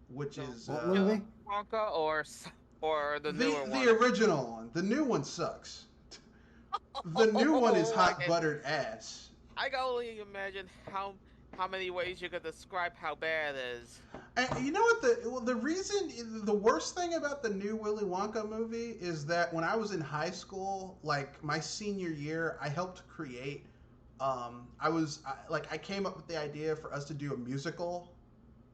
which The is What Willy movie? Wonka or the newer the one? original one. The new one sucks. The new one is Oh, hot buttered ass. I can only imagine how many ways you could describe how bad it is. And you know what the reason the worst thing about the new Willy Wonka movie is that when I was in high school, like my senior year, I helped create. I came up with the idea for us to do a musical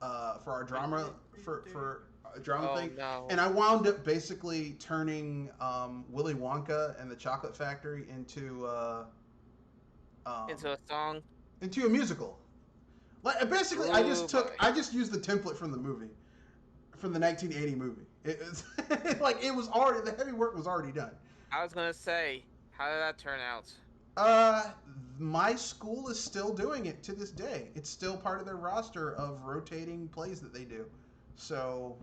for our drama for a drama Oh thing, and no. I wound up basically turning Willy Wonka and the Chocolate Factory Into um, a song. into a musical. Like basically, Oh boy. I just used the template from the movie, from the 1980 movie. It's like it was already the heavy work was already done. I was gonna say, how did that turn out? Uh, my school is still doing it to this day. It's still part of their roster of rotating plays that they do. So,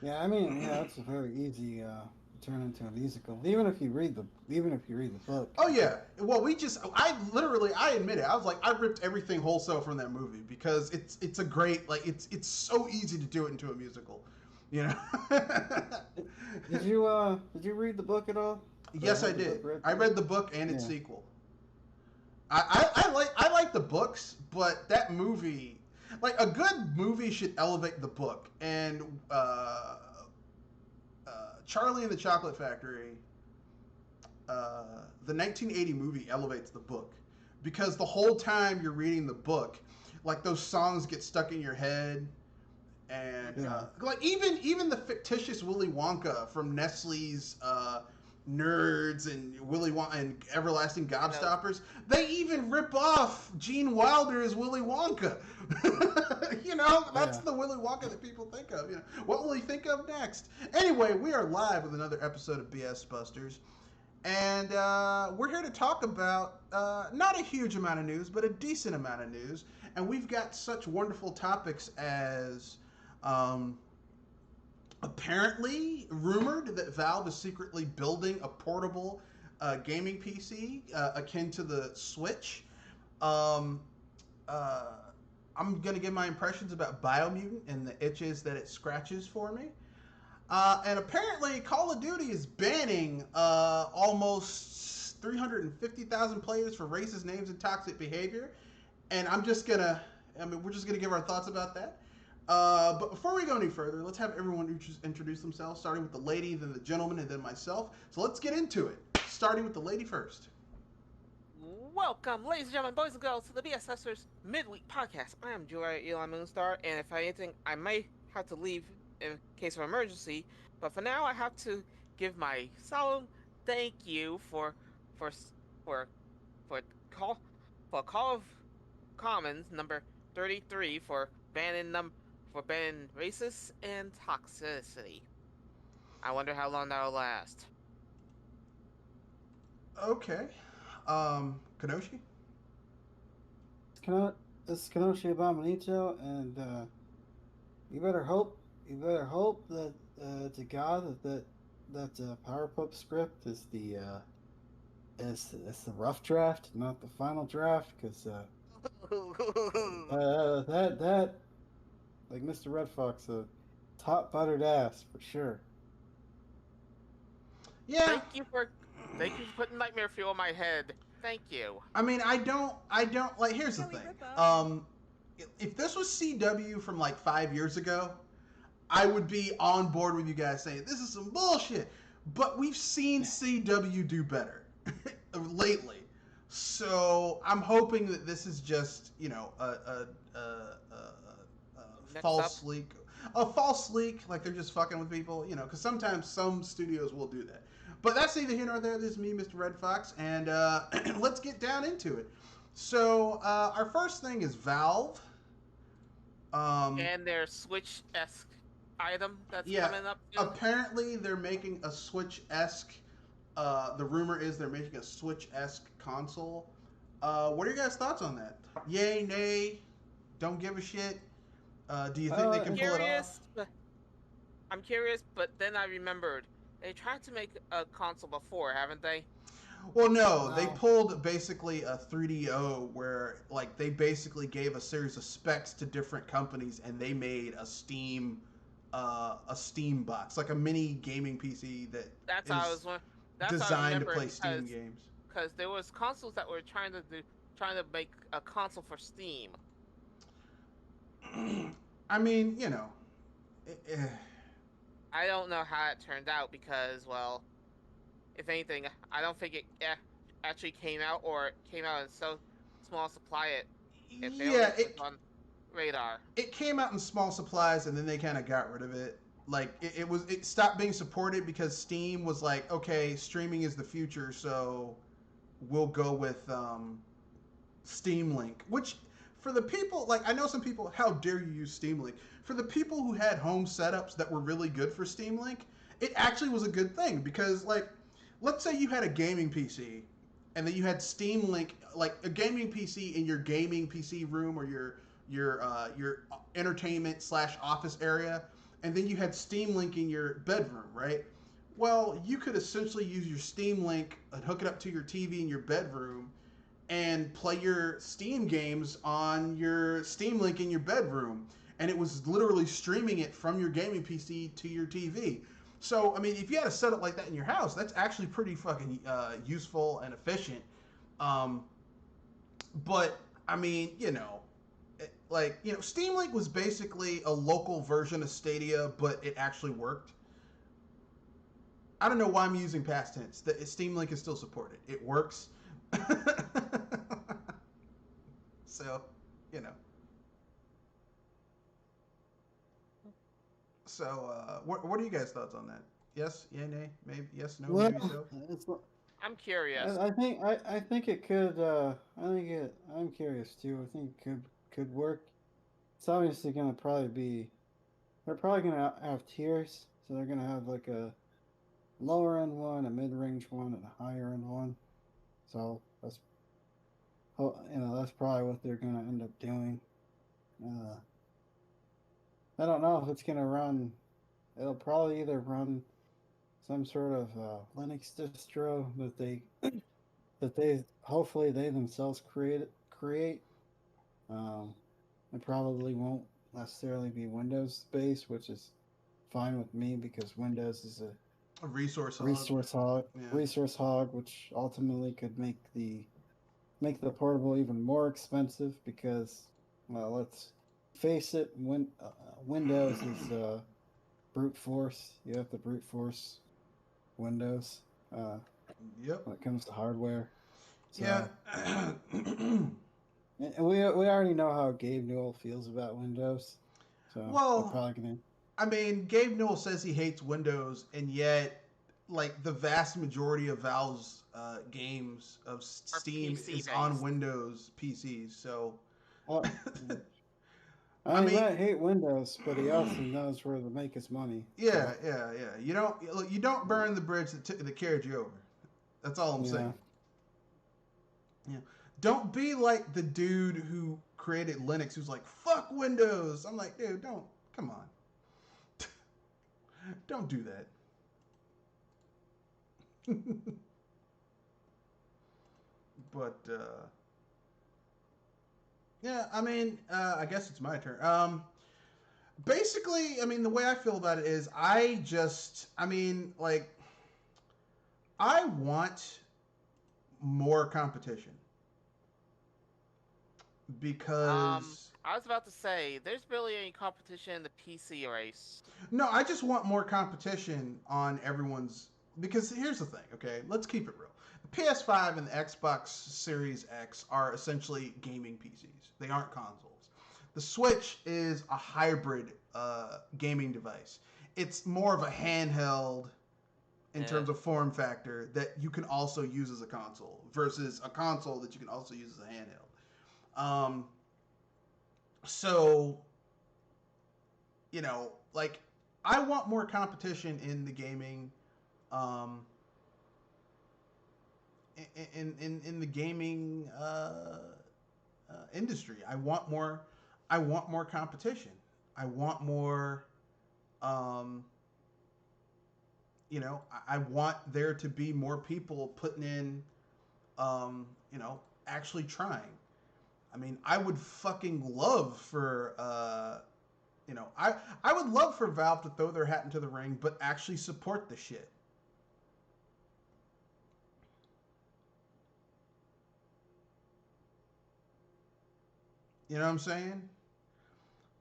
Yeah, I mean, yeah, it's a very easy to turn into a musical. Even if you read the book. oh yeah. Well, I admit it. I was like, I ripped everything wholesale from that movie because it's a great like it's so easy to do it into a musical, you know. Did you read the book at all? Or Yes, I have the book did. read I to you? read the book and its Yeah. sequel. I like the books, but that movie, like a good movie, should elevate the book. And Charlie and the Chocolate Factory, the 1980 movie elevates the book because the whole time you're reading the book, like those songs get stuck in your head, and Yeah. like even the fictitious Willy Wonka from Nestle's Nerds and Willy Wonka and Everlasting You know, Gobstoppers, they even rip off Gene Wilder as Willy Wonka. You know, that's Yeah. the Willy Wonka that people think of. You know, what will he think of next? Anyway, we are live with another episode of BS Busters. And we're here to talk about not a huge amount of news, but a decent amount of news. And we've got such wonderful topics as um, apparently rumored that Valve is secretly building a portable gaming PC akin to the Switch. Um, uh, I'm going to give my impressions about Biomutant and the itches that it scratches for me. And apparently, Call of Duty is banning almost 350,000 players for racist names and toxic behavior. And we're just gonna give our thoughts about that. But before we go any further, let's have everyone introduce themselves, starting with the lady, then the gentleman, and then myself. So let's get into it, starting with the lady first. welcome, ladies and gentlemen, boys and girls, to the BSSers Midweek Podcast. I am Julia Elon Moonstar, and if anything, I may have to leave in case of emergency. But for now, I have to give my solemn thank you for for for call for Call of Commons number 33 for banning racist and toxicity. I wonder how long that'll last. Okay. Kanoshi? This is Kenoshi Abominito, and you better hope that to God that PowerPup script is the rough draft, not the final draft, because that like Mr. Red Fox, top buttered ass for sure. Yeah. thank you for Thank you for putting nightmare fuel in my head. Thank you. I mean, I don't like. Here's the thing. If this was CW from like 5 years ago, I would be on board with you guys saying this is some bullshit. But we've seen CW do better lately, so I'm hoping that this is just Next up, false leak, a false leak. Like they're just fucking with people, because sometimes some studios will do that. But that's neither here nor there. This is me, Mr. Red Fox, and let's get down into it. So our first thing is Valve. Um, and their Switch-esque item that's yeah, coming up soon. apparently they're making a Switch-esque. The rumor is they're making a Switch-esque console. What are your guys' thoughts on that? Yay, nay, don't give a shit. Do you think they Uh, can pull it off? I'm curious, but then I remembered they tried to make a console before, haven't they? Well, no, they Wow. pulled basically a 3DO where like they basically gave a series of specs to different companies and they made a Steam box, like a mini gaming PC that That's how I is was one. That's how I designed to remember it play Steam games. because there was consoles that were trying to make a console for Steam. I mean, you know, eh, I don't know how it turned out because, well, if anything, I don't think it actually came out or it came out in so small supply it barely yeah, was on radar. it came out in small supplies and then they kind of got rid of it. Like it stopped being supported because Steam was like, okay, streaming is the future, so we'll go with Steam Link, which for the people like I know some people, how dare you use Steam Link? For the people who had home setups that were really good for Steam Link, it actually was a good thing because like let's say you had a gaming PC and then you had Steam Link, like a gaming PC in your gaming PC room or your entertainment slash office area, and then you had Steam Link in your bedroom, right? Well, you could essentially use your Steam Link and hook it up to your TV in your bedroom and play your Steam games on your Steam Link in your bedroom. And it was literally streaming it from your gaming PC to your TV. So, I mean, if you had a setup like that in your house, that's actually pretty fucking useful and efficient. Um, but, I mean, you know, like, you know, Steam Link was basically a local version of Stadia, but it actually worked. I don't know why I'm using past tense. The Steam Link is still supported. It works. So, you know. So, what are you guys' thoughts on that? Yes, yeah, nay, maybe, yes, no, Well, maybe so. it's, I'm curious. I think it could. I think it. I'm curious too. I think it could work. It's obviously gonna probably be. They're probably gonna have tiers. So they're gonna have like a lower end one, a mid range one, and a higher end one. So that's that's probably what they're gonna end up doing. Uh, I don't know if it's gonna run. It'll probably either run some sort of Linux distro that they hopefully they themselves create. Um, it probably won't necessarily be Windows based, which is fine with me because Windows is A resource hog. resource hog, Yeah. which ultimately could make the portable even more expensive because, well, let's face it, Windows is brute force. You have to brute force Windows Yep. when it comes to hardware. Yeah. So, and we already know how Gabe Newell feels about Windows. So they're Well, probably gonna. I mean, Gabe Newell says he hates Windows, and yet, like the vast majority of Valve's games of Are Steam PC is on based. Windows PCs. So, Well, I he mean, might hate Windows, but he also knows where to make his money. yeah, So, yeah, yeah. You don't burn the bridge that carried you over. That's all I'm yeah. saying. Yeah. Don't be like the dude who created Linux who's like, fuck Windows. I'm like, dude, don't. Come on. Don't do that. But, yeah, I mean, I guess it's my turn. Basically, I mean, the way I feel about it is I mean, like, I want more competition because I was about to say, there's barely any competition in the PC race. no, I just want more competition on everyone's. Because here's the thing, okay? Let's keep it real. The PS5 and the Xbox Series X are essentially gaming PCs. They aren't consoles. The Switch is a hybrid gaming device. It's more of a handheld in Yeah. terms of form factor that you can also use as a console versus a console that you can also use as a handheld. So you know, like I want more competition in the gaming, um, in the gaming industry. I want more. I want more competition. I want more. Um, you know, I want there to be more people putting in. you know, actually trying. I mean, I would fucking love for you know, I would love for Valve to throw their hat into the ring, but actually support the shit. You know what I'm saying?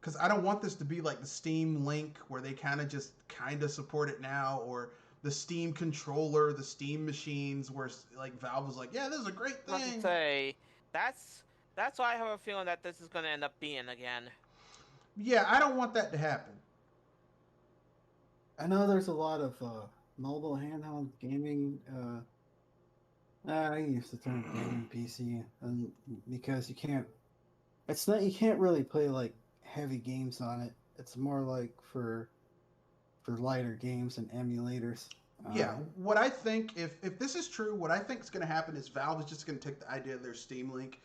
Because I don't want this to be like the Steam Link where they kind of support it now, or the Steam controller, the Steam machines, where like Valve was like, yeah, this is a great I was about to thing. say that's why I have a feeling that this is going to end up being again. Yeah, I don't want that to happen. I know there's a lot of mobile handheld gaming. I use the term gaming PC, and because you can't, it's not you can't really play like heavy games on it. It's more like for lighter games and emulators. Yeah, what I think, if this is true, what I think is going to happen is Valve is just going to take the idea of their Steam Link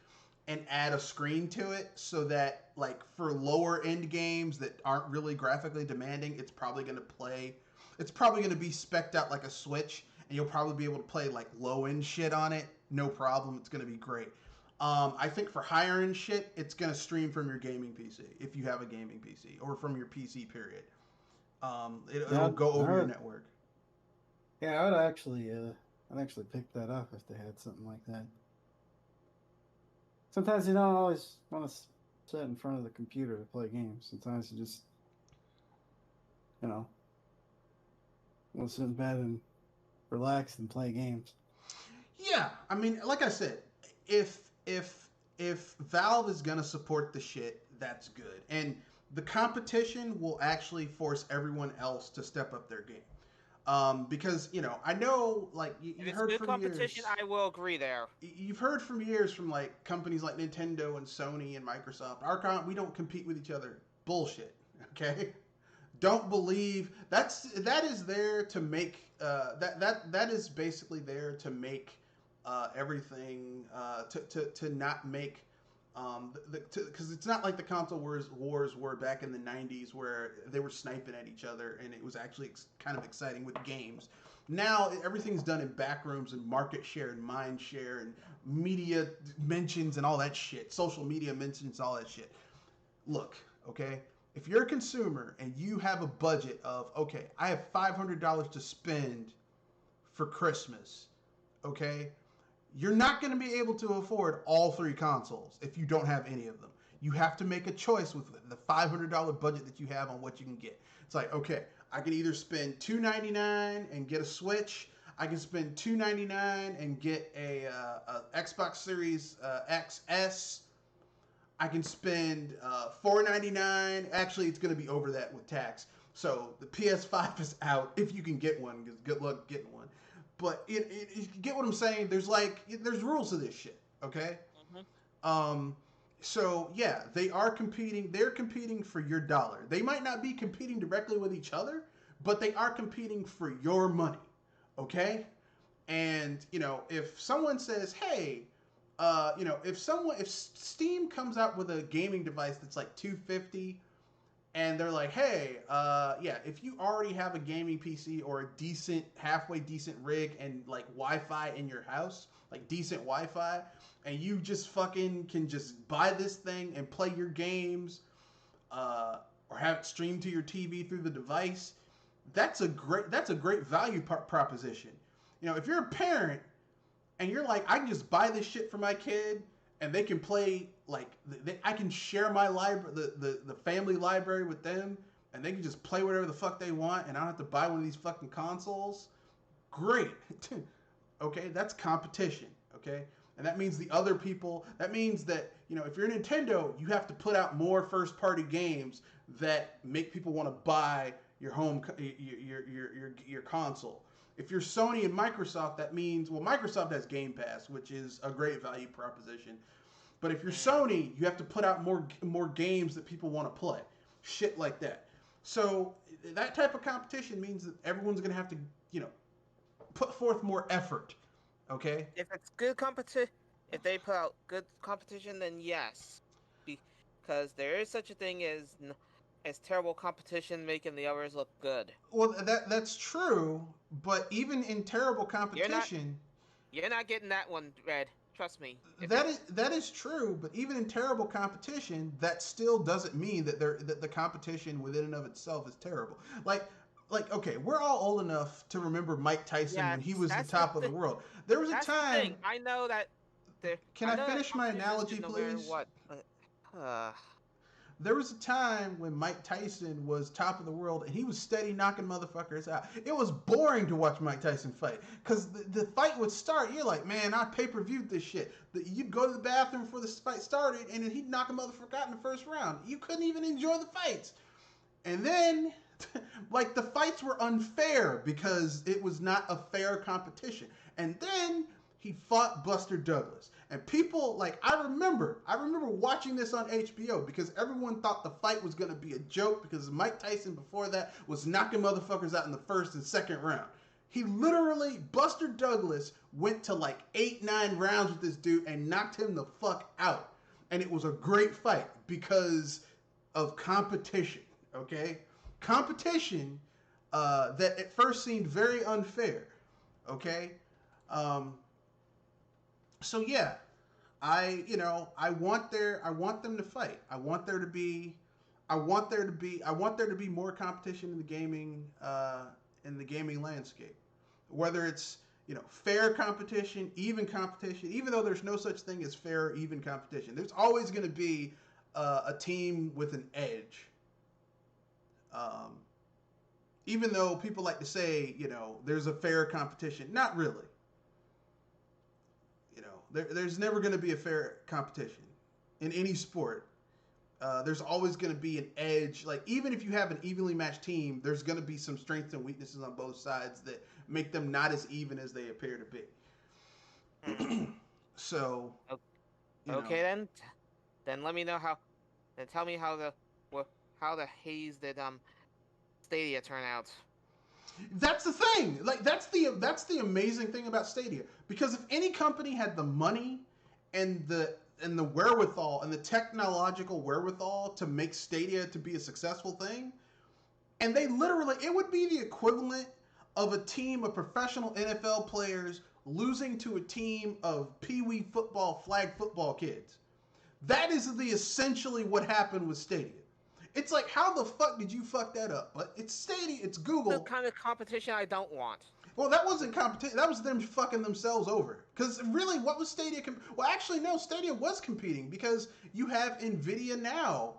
and add a screen to it, so that like for lower end games that aren't really graphically demanding, it's probably going to play. It's probably going to be specced out like a Switch, and you'll probably be able to play like low end shit on it, no problem. It's going to be great. I think for higher end shit, it's going to stream from your gaming PC if you have a gaming PC, or from your PC. Period. It'll go over your network. Yeah, I'd actually pick that up if they had something like that. Sometimes you don't always want to sit in front of the computer to play games. Sometimes you just, you know, want to sit in bed and relax and play games. Yeah, I mean, like I said, if Valve is gonna support the shit, that's good, and the competition will actually force everyone else to step up their game. Because you know, I know, like you heard from competition, years, I will agree there. You've heard from years from like companies like Nintendo and Sony and Microsoft. We don't compete with each other. Bullshit. Okay. Don't believe that is there to make that is basically there to make everything to not make because it's not like the console wars were back in the 90s where they were sniping at each other and it was actually kind of exciting with games. Now everything's done in back rooms and market share and mind share and media mentions and all that shit. Social media mentions, all that shit. Look, okay? If you're a consumer and you have a budget of, okay, I have $500 to spend for Christmas, okay? You're not going to be able to afford all three consoles if you don't have any of them. You have to make a choice with the $500 budget that you have on what you can get. It's like, okay, I can either spend $299 and get a Switch. I can spend $299 and get a Xbox Series XS. I can spend $499. Actually, it's going to be over that with tax. So the PS5 is out if you can get one. Because good luck getting one. But you get what I'm saying. There's rules to this shit. Okay. Mm-hmm. So yeah, they are competing. They're competing for your dollar. They might not be competing directly with each other, but they are competing for your money. Okay. And you know, if someone says, hey. You know, if Steam comes out with a gaming device that's like $250, and they're like, hey, yeah, if you already have a gaming PC or a halfway decent rig and like Wi-Fi in your house, like decent Wi-Fi, and you just fucking can just buy this thing and play your games, or have it streamed to your TV through the device, that's a great value proposition. You know, if you're a parent and you're like, I can just buy this shit for my kid, and they can play, like, I can share my library, the family library with them, and they can just play whatever the fuck they want, and I don't have to buy one of these fucking consoles. Great. Okay, that's competition, okay? And that means that means that, you know, if you're Nintendo, you have to put out more first-party games that make people want to buy your your console. If you're Sony and Microsoft, that means, well, Microsoft has Game Pass, which is a great value proposition. But if you're Sony, you have to put out more games that people want to play. Shit like that. So that type of competition means that everyone's going to have to, you know, put forth more effort. Okay? If it's good competition, if they put out good competition, then yes. Because there is such a thing as terrible competition making the others look good. Well, that's true, but even in terrible competition, You're not getting that one, Red. Trust me. That is true, but even in terrible competition, that still doesn't mean that the competition within and of itself is terrible. Like okay, we're all old enough to remember Mike Tyson when he was the that's top of the world. There was a that's the thing. time. I know that. Can I I know that finish my competition is analogy, good no matter please? what. But, There was a time when Mike Tyson was top of the world and he was steady knocking motherfuckers out. It was boring to watch Mike Tyson fight because the fight would start. You're like, man, I pay-per-viewed this shit. You'd go to the bathroom before the fight started and then he'd knock a motherfucker out in the first round. You couldn't even enjoy the fights. And then, like, the fights were unfair because it was not a fair competition. And then he fought Buster Douglas. And people, like, I remember watching this on HBO because everyone thought the fight was going to be a joke because Mike Tyson before that was knocking motherfuckers out in the first and second round. He literally, Buster Douglas went to like 8-9 rounds with this dude and knocked him the fuck out. And it was a great fight because of competition, okay? Competition that at first seemed very unfair, okay? So yeah, I want them to fight. I want there to be more competition in the gaming landscape. Whether it's, fair competition, even competition, even though there's no such thing as fair or even competition. There's always going to be a team with an edge. Even though people like to say, there's a fair competition, not really. There's never going to be a fair competition in any sport. There's always going to be an edge. Like, even if you have an evenly matched team, there's going to be some strengths and weaknesses on both sides that make them not as even as they appear to be. So, okay, then let me know how. Then tell me how the haze did Stadia turn out. That's the thing. Like, that's the amazing thing about Stadia. Because if any company had the money and the wherewithal and the technological wherewithal to make Stadia to be a successful thing, and they literally, it would be the equivalent of a team of professional NFL players losing to a team of pee-wee football, flag football kids. That is essentially what happened with Stadia. It's like, how the fuck did you fuck that up? But it's Stadia, it's Google. The kind of competition I don't want. Well, that wasn't competition. That was them fucking themselves over. Because really, what was Stadia? Well, actually, no. Stadia was competing because you have Nvidia Now,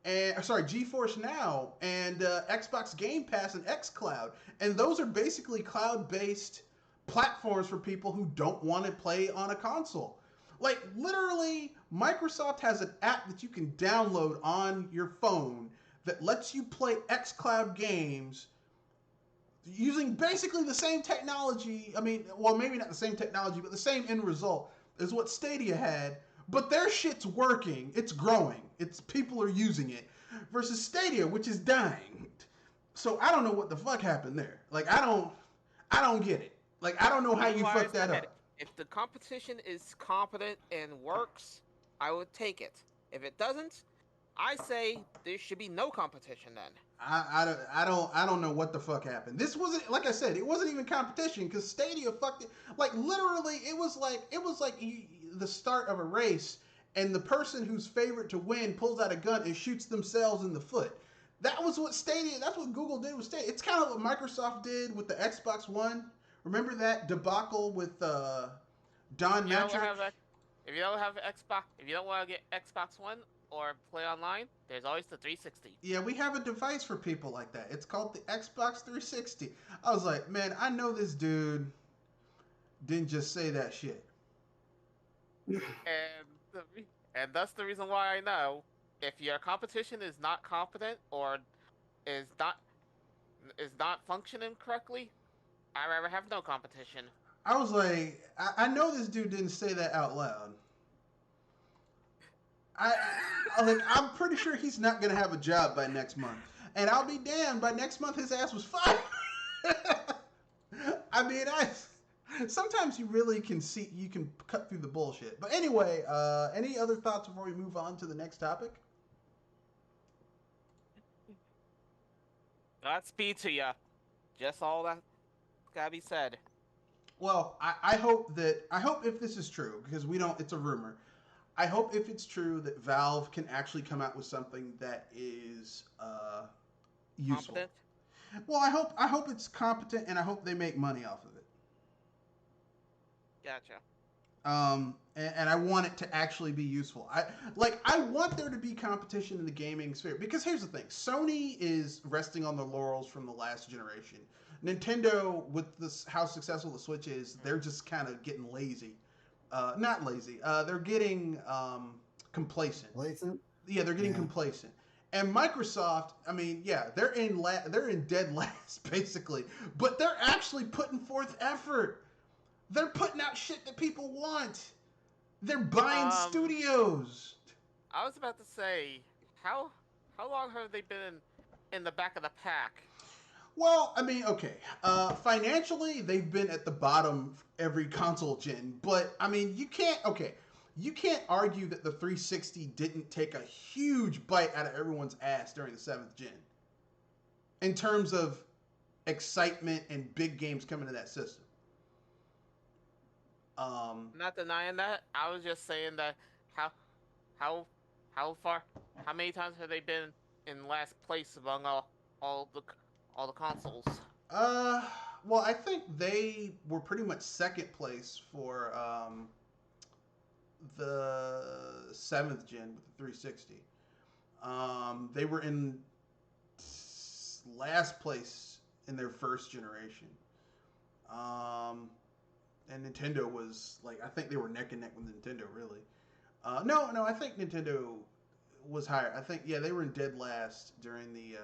GeForce Now, and Xbox Game Pass and xCloud, and those are basically cloud-based platforms for people who don't want to play on a console. Like, literally, Microsoft has an app that you can download on your phone that lets you play xCloud games using basically the same technology. I mean, well, maybe not the same technology, but the same end result as what Stadia had. But their shit's working. It's growing. People are using it. Versus Stadia, which is dying. So I don't know what the fuck happened there. Like, I don't get it. Like, I don't know how you fucked that up. If the competition is competent and works, I would take it. If it doesn't, I say there should be no competition then. I don't know what the fuck happened. This wasn't, like I said, it wasn't even competition because Stadia fucked it. Like, literally, it was like the start of a race and the person who's favorite to win pulls out a gun and shoots themselves in the foot. That's what Google did with Stadia. It's kind of what Microsoft did with the Xbox One. Remember that debacle with Don Matrick? If you don't have Xbox, if you don't want to get Xbox One or play online, there's always the 360. Yeah, we have a device for people like that. It's called the Xbox 360. I was like, man, I know this dude didn't just say that shit. And that's the reason why I know if your competition is not competent or is not functioning correctly, I'd rather have no competition. I was like, I know this dude didn't say that out loud. I'm pretty sure he's not gonna have a job by next month, and I'll be damned. By next month, his ass was fired. I mean, sometimes you really can see, you can cut through the bullshit. But anyway, any other thoughts before we move on to the next topic? Godspeed to ya. Just all that gotta be said. Well, I hope if this is true, because we don't, it's a rumor. I hope if it's true that Valve can actually come out with something that is useful. Competent. Well, I hope it's competent, and I hope they make money off of it. Gotcha. And I want it to actually be useful. I want there to be competition in the gaming sphere, because here's the thing: Sony is resting on the laurels from the last generation. Nintendo, with this how successful the Switch is, they're just kind of getting lazy. Not lazy. They're getting complacent. Complacent? Yeah, they're getting complacent. And Microsoft, I mean, yeah, they're in dead last basically, but they're actually putting forth effort. They're putting out shit that people want. They're buying studios. I was about to say, how long have they been in the back of the pack? Well, I mean, okay. Financially, they've been at the bottom every console gen, but I mean, you can't argue that the 360 didn't take a huge bite out of everyone's ass during the 7th gen. In terms of excitement and big games coming to that system. Not denying that. I was just saying that how many times have they been in last place among all the consoles? Well, I think they were pretty much second place for the 7th gen with the 360. They were in last place in their first generation. And Nintendo was like, I think they were neck and neck with Nintendo, really. No, I think Nintendo was higher. I think, yeah, they were in dead last during the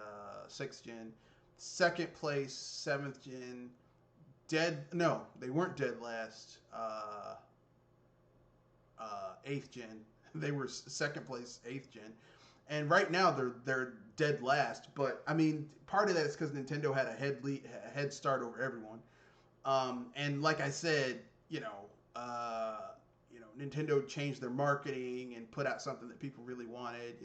6th gen. Second place, 7th gen. No, they weren't dead last. 8th gen. They were second place, 8th gen. And right now they're dead last. But I mean, part of that is because Nintendo had a head start over everyone. And like I said, Nintendo changed their marketing and put out something that people really wanted.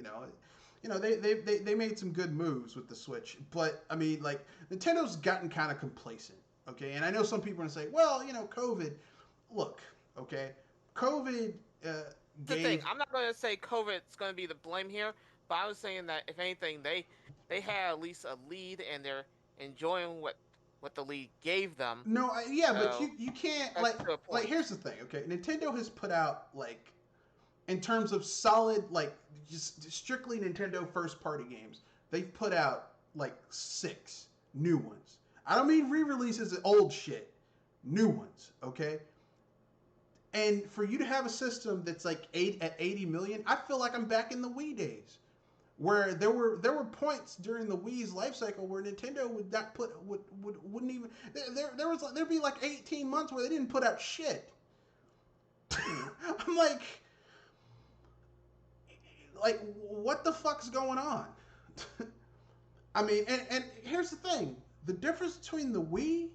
They made some good moves with the Switch, but I mean, like, Nintendo's gotten kind of complacent. Okay, and I know some people are gonna say, well, COVID. Look, okay, COVID. The thing, I'm not gonna say COVID's gonna be the blame here, but I was saying that if anything, they had at least a lead and they're enjoying what the league gave them. No, but you can't, like here's the thing, okay? Nintendo has put out, like, in terms of solid, like, just strictly Nintendo first party games, they've put out like 6 new ones. I don't mean re-releases of old shit, new ones, okay? And for you to have a system that's like 80 million, I feel like I'm back in the Wii days, where there were points during the Wii's life cycle where Nintendo would not wouldn't even there'd be like 18 months where they didn't put out shit. I'm like what the fuck's going on? I mean, and here's the thing: the difference between the Wii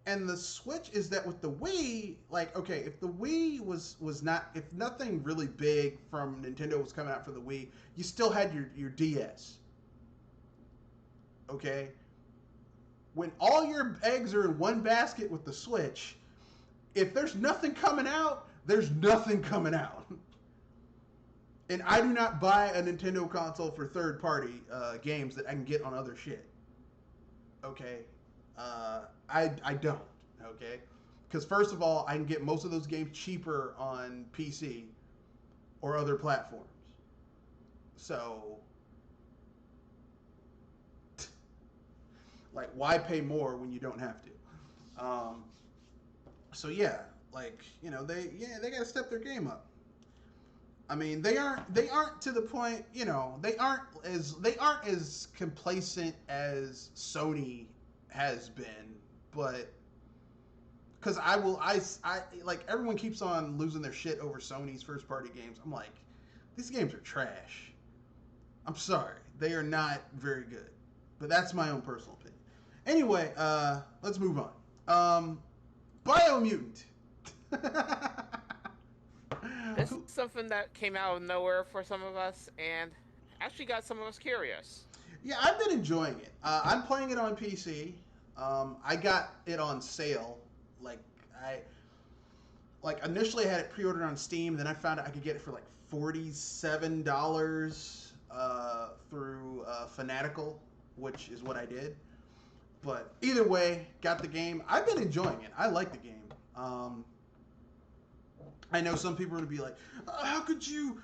and the Switch is that with the Wii, like, okay, if the Wii was not, if nothing really big from Nintendo was coming out for the Wii, you still had your DS. Okay? When all your eggs are in one basket with the Switch, if there's nothing coming out, there's nothing coming out. And I do not buy a Nintendo console for third-party games that I can get on other shit. Okay? I don't, okay? Because first of all, I can get most of those games cheaper on PC or other platforms. So, like, why pay more when you don't have to? So yeah, like, they gotta step their game up. I mean, they aren't to the point, they aren't as complacent as Sony has been, but because I like, everyone keeps on losing their shit over Sony's first party games. I'm like, these games are trash. I'm sorry, they are not very good, but that's my own personal opinion. Anyway, let's move on. Biomutant. This is something that came out of nowhere for some of us and actually got some of us curious. Yeah, I've been enjoying it. I'm playing it on PC. I got it on sale. Like, I like initially I had it pre-ordered on Steam, then I found out I could get it for like $47 through Fanatical, which is what I did. But either way, got the game. I've been enjoying it. I like the game. I know some people are gonna be like, how could you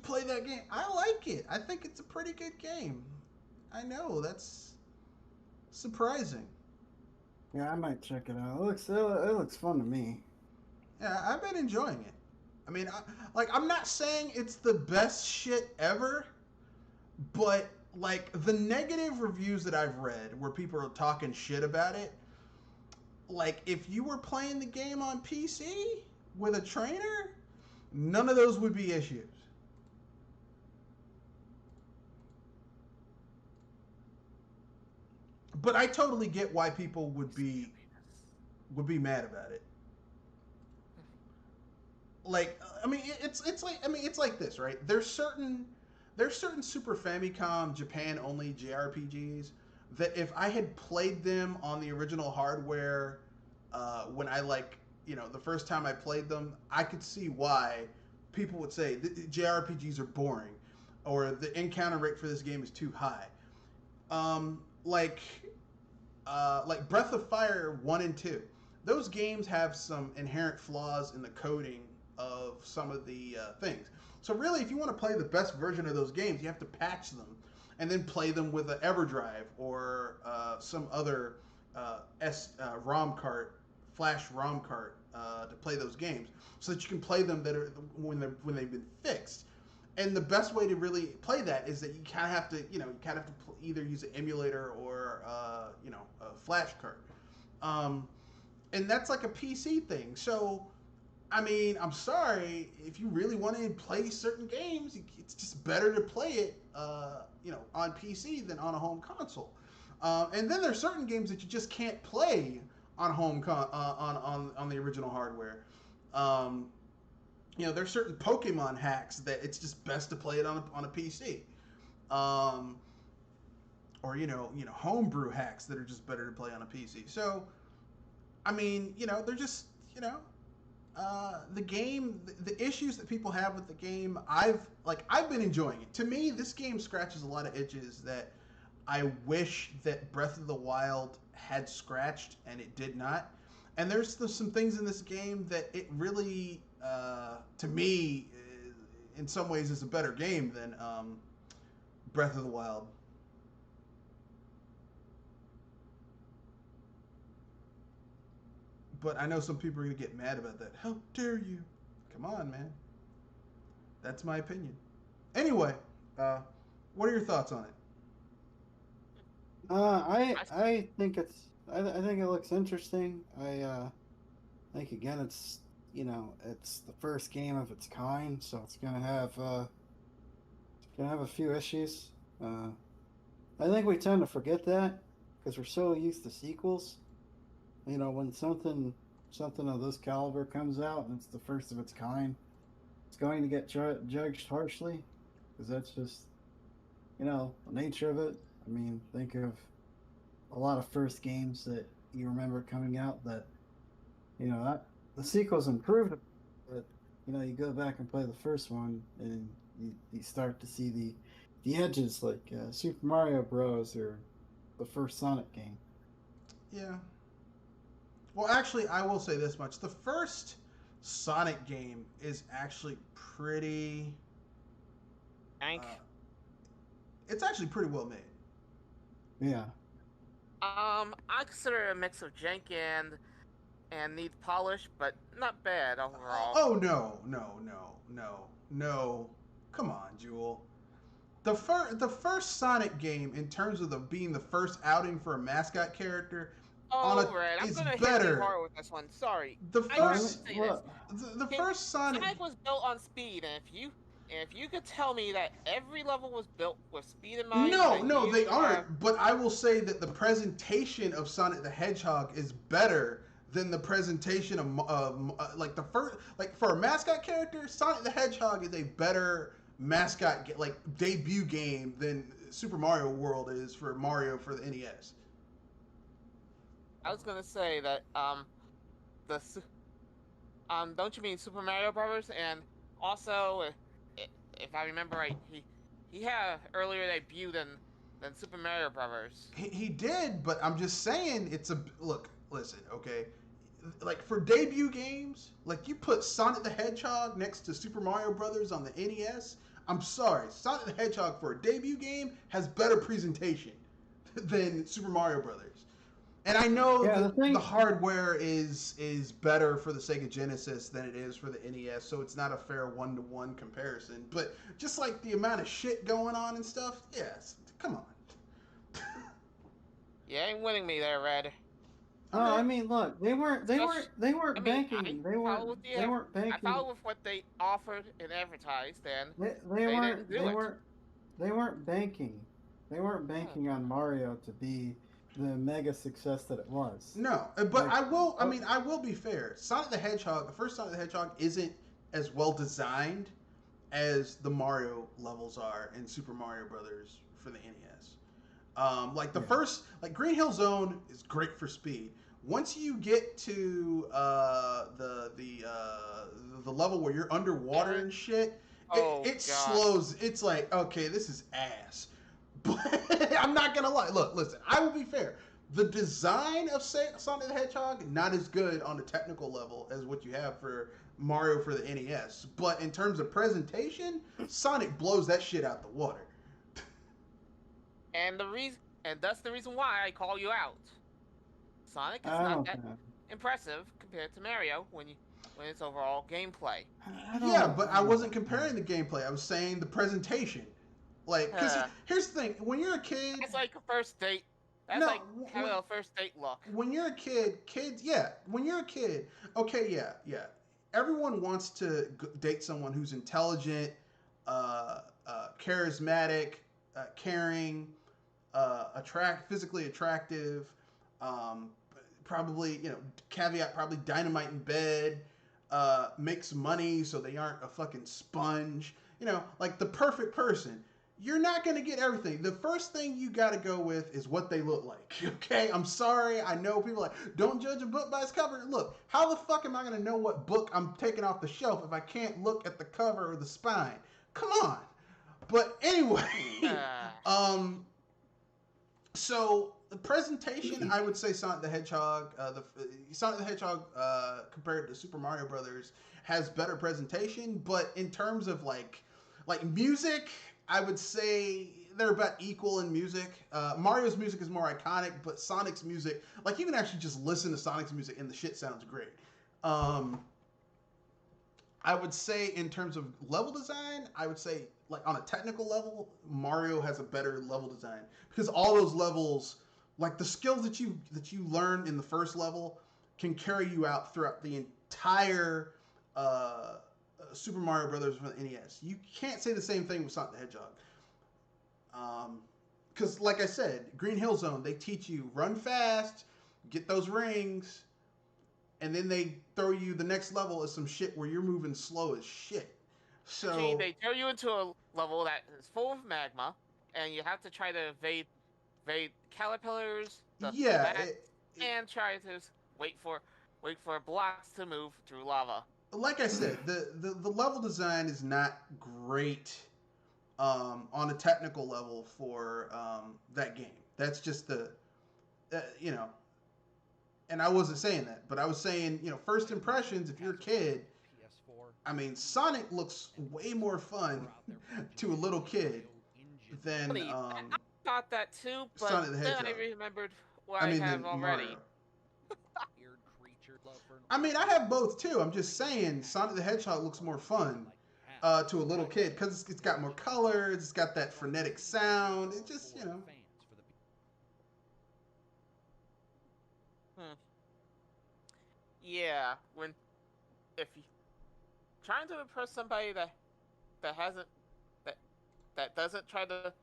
play that game? I like it. I think it's a pretty good game. I know that's surprising. Yeah, I might check it out. It looks fun to me. Yeah, I've been enjoying it. I mean, I'm not saying it's the best shit ever, but like the negative reviews that I've read where people are talking shit about it, like if you were playing the game on PC with a trainer, none of those would be issues. But I totally get why people would be mad about it. Like, I mean, it's like this, right? There's certain Super Famicom Japan only JRPGs that if I had played them on the original hardware, when I the first time I played them, I could see why people would say the JRPGs are boring, or the encounter rate for this game is too high. Like Breath of Fire 1 and 2. Those games have some inherent flaws in the coding of some of the things. So really, if you want to play the best version of those games, you have to patch them and then play them with an EverDrive or some other ROM cart, flash ROM cart to play those games, so that you can play them when they've been fixed. And the best way to really play that is that you kind of have to, either use an emulator or a flash cart. And that's like a PC thing. So, I mean, I'm sorry, if you really want to play certain games, it's just better to play it, on PC than on a home console. And then there's certain games that you just can't play on on the original hardware. There's certain Pokemon hacks that it's just best to play it on a PC. Or homebrew hacks that are just better to play on a PC. So, I mean, they're just, the game, the issues that people have with the game, I've been enjoying it. To me, this game scratches a lot of itches that I wish that Breath of the Wild had scratched, and it did not. And there's some things in this game that it really, to me, in some ways is a better game than Breath of the Wild. But I know some people are going to get mad about that. How dare you? Come on, man. That's my opinion. Anyway, what are your thoughts on it? I think I think it looks interesting. I think again it's the first game of its kind, so it's gonna have a few issues. I think we tend to forget that because we're so used to sequels. When something of this caliber comes out and it's the first of its kind, it's going to get judged harshly because that's just the nature of it. I mean, think of a lot of first games that you remember coming out that that the sequels improved, but you go back and play the first one and you start to see the edges, like Super Mario Bros. Or the first Sonic game. Yeah. Well, actually, I will say this much. The first Sonic game is actually pretty... it's actually pretty well made. Yeah. I consider it a mix of jank and needs polish, but not bad overall. Oh, no. Come on, Jewel. The first Sonic game, in terms of being the first outing for a mascot character... Right. I'm gonna hit you hard with this one. Sorry. The first Sonic was built on speed, and if you could tell me that every level was built with speed in mind, no, they aren't. But I will say that the presentation of Sonic the Hedgehog is better than the presentation of for a mascot character. Sonic the Hedgehog is a better mascot debut game than Super Mario World is for Mario for the NES. I was gonna say that don't you mean Super Mario Brothers? And also, if I remember right, he had an earlier debut than Super Mario Brothers. He did, but I'm just saying it's a look. Listen, okay, like for debut games, like you put Sonic the Hedgehog next to Super Mario Brothers on the NES. I'm sorry, Sonic the Hedgehog for a debut game has better presentation than Super Mario Brothers. And I know the hardware is better for the Sega Genesis than it is for the NES, so it's not a fair one-to-one comparison. But just like the amount of shit going on and stuff, yes, come on. You ain't winning me there, Red. Oh, I mean, look, they weren't banking. They weren't banking. I followed with what they offered and advertised, and they weren't banking. They weren't banking on Mario to be the mega success that it was. No, but I will be fair. Sonic the Hedgehog, the first Sonic the Hedgehog, isn't as well designed as the Mario levels are in Super Mario Brothers for the NES. First, like Green Hill Zone is great for speed. Once you get to the level where you're underwater and shit, it slows. It's like, okay, this is ass. But I'm not gonna lie. Look, listen. I will be fair. The design of Sonic the Hedgehog not as good on a technical level as what you have for Mario for the NES. But in terms of presentation, Sonic blows that shit out the water. And that's the reason why I call you out. Sonic is not that impressive compared to Mario when it's overall gameplay. Yeah, but I wasn't comparing the gameplay. I was saying the presentation. Like, because here's the thing: when you're a kid, it's like a first date. That's like having a first date look. When you're a kid, when you're a kid, okay, yeah. Everyone wants to date someone who's intelligent, charismatic, caring, physically attractive, probably, caveat, probably dynamite in bed, makes money so they aren't a fucking sponge. Like the perfect person. You're not going to get everything. The first thing you got to go with is what they look like, okay? I'm sorry. I know people are like, don't judge a book by its cover. Look, how the fuck am I going to know what book I'm taking off the shelf if I can't look at the cover or the spine? Come on. But anyway, so the presentation, I would say Sonic the Hedgehog, Sonic the Hedgehog compared to Super Mario Brothers has better presentation, but in terms of like music, I would say they're about equal in music. Mario's music is more iconic, but Sonic's music, like you can actually just listen to Sonic's music and the shit sounds great. I would say in terms of level design, I would say like on a technical level, Mario has a better level design because all those levels, like the skills that you learned in the first level, can carry you out throughout the entire Super Mario Brothers for the NES. You can't say the same thing with Sonic the Hedgehog. Because, like I said, Green Hill Zone, they teach you run fast, get those rings, and then they throw you the next level as some shit where you're moving slow as shit. So they throw you into a level that is full of magma, and you have to try to evade caterpillars, and try to wait for blocks to move through lava. Like I said, the level design is not great on a technical level for that game. That's just and I wasn't saying that, but I was saying, first impressions, if you're a kid, I mean, Sonic looks way more fun to a little kid than I thought that too, but Sonic the Hedgehog. Then I remembered what I have already. Mario. I mean, I have both too. I'm just saying Sonic the Hedgehog looks more fun to a little kid because it's got more colors, it's got that frenetic sound. It just, Yeah, if you trying to impress somebody that doesn't try to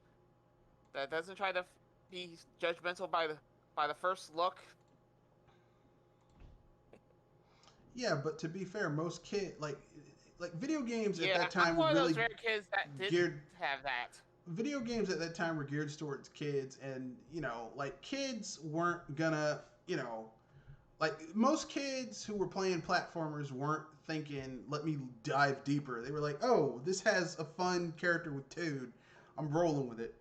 be judgmental by the first look. Yeah, but to be fair, most kids like video games at that time I'm were one really of those rare kids that didn't have that. Video games at that time were geared towards kids, and like kids weren't gonna Like most kids who were playing platformers weren't thinking, "Let me dive deeper." They were like, "Oh, this has a fun character with Toad. I'm rolling with it."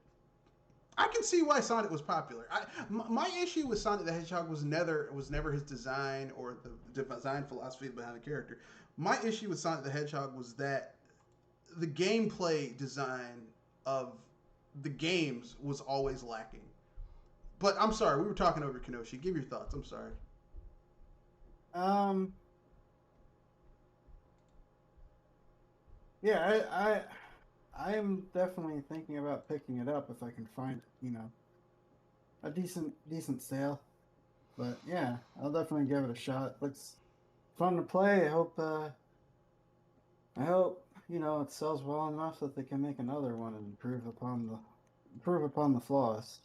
I can see why Sonic was popular. My issue with Sonic the Hedgehog was never his design or the design philosophy behind the character. My issue with Sonic the Hedgehog was that the gameplay design of the games was always lacking. But I'm sorry, we were talking over Kenoshi. Give your thoughts. I'm sorry. Um, yeah, I am definitely thinking about picking it up if I can find, a decent sale. But yeah, I'll definitely give it a shot. Looks fun to play. I hope it sells well enough that they can make another one and improve upon the flaws.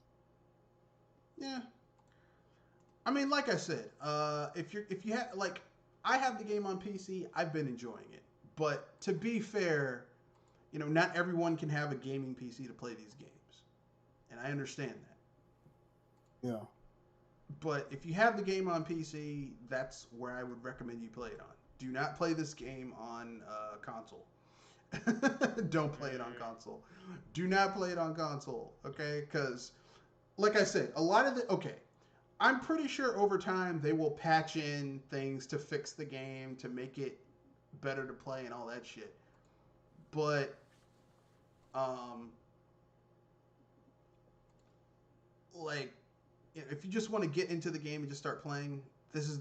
Yeah, I mean, like I said, if you have like, I have the game on PC. I've been enjoying it, but to be fair, not everyone can have a gaming PC to play these games, and I understand that. Yeah. But if you have the game on PC, that's where I would recommend you play it on. Do not play this game on console. Don't play it on console. Do not play it on console, okay? Because, like I said, a lot of the okay, I'm pretty sure over time they will patch in things to fix the game to make it better to play and all that shit. But um like if you just want to get into the game and just start playing, this is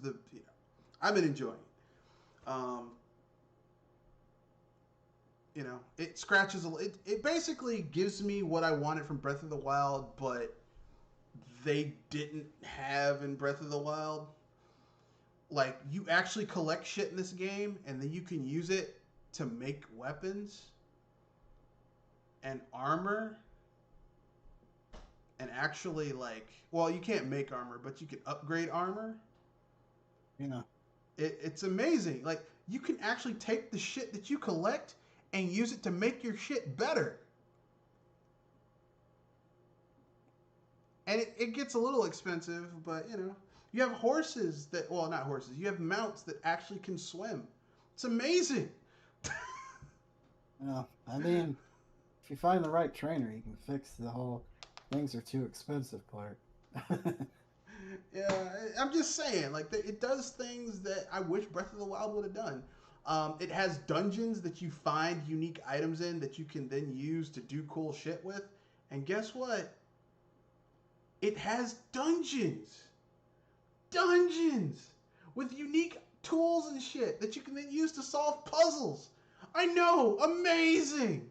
I've been enjoying it. It scratches it basically gives me what I wanted from Breath of the Wild, but they didn't have in Breath of the Wild. Like, you actually collect shit in this game, and then you can use it to make weapons and armor. And actually, like, well, you can't make armor, but you can upgrade armor. Yeah. It's amazing. Like, you can actually take the shit that you collect and use it to make your shit better. And it gets a little expensive, but you have horses well, not horses, you have mounts that actually can swim. It's amazing. Yeah. I mean, if you find the right trainer, you can fix the whole things are too expensive part. Yeah, I'm just saying, like, it does things that I wish Breath of the Wild would have done. It has dungeons that you find unique items in that you can then use to do cool shit with. And guess what? It has dungeons. Dungeons with unique tools and shit that you can then use to solve puzzles. I know, amazing.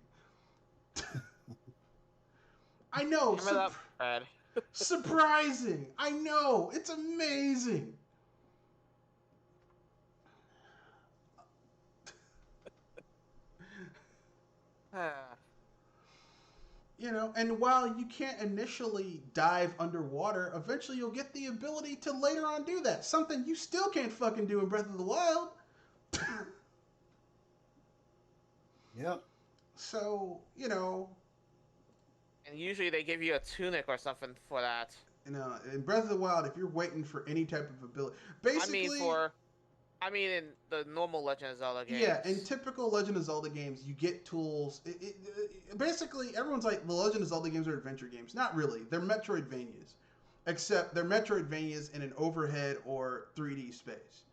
I know, Remember that, Brad? surprising. I know, it's amazing. And while you can't initially dive underwater, eventually you'll get the ability to later on do that. Something you still can't fucking do in Breath of the Wild. Yep. So, And usually they give you a tunic or something for that. in Breath of the Wild, if you're waiting for any type of ability, basically, I mean, in the normal Legend of Zelda games. yeah, in typical Legend of Zelda games, you get tools. Basically, everyone's like, the Legend of Zelda games are adventure games. Not really. They're Metroidvanias, except they're Metroidvanias in an overhead or 3D space.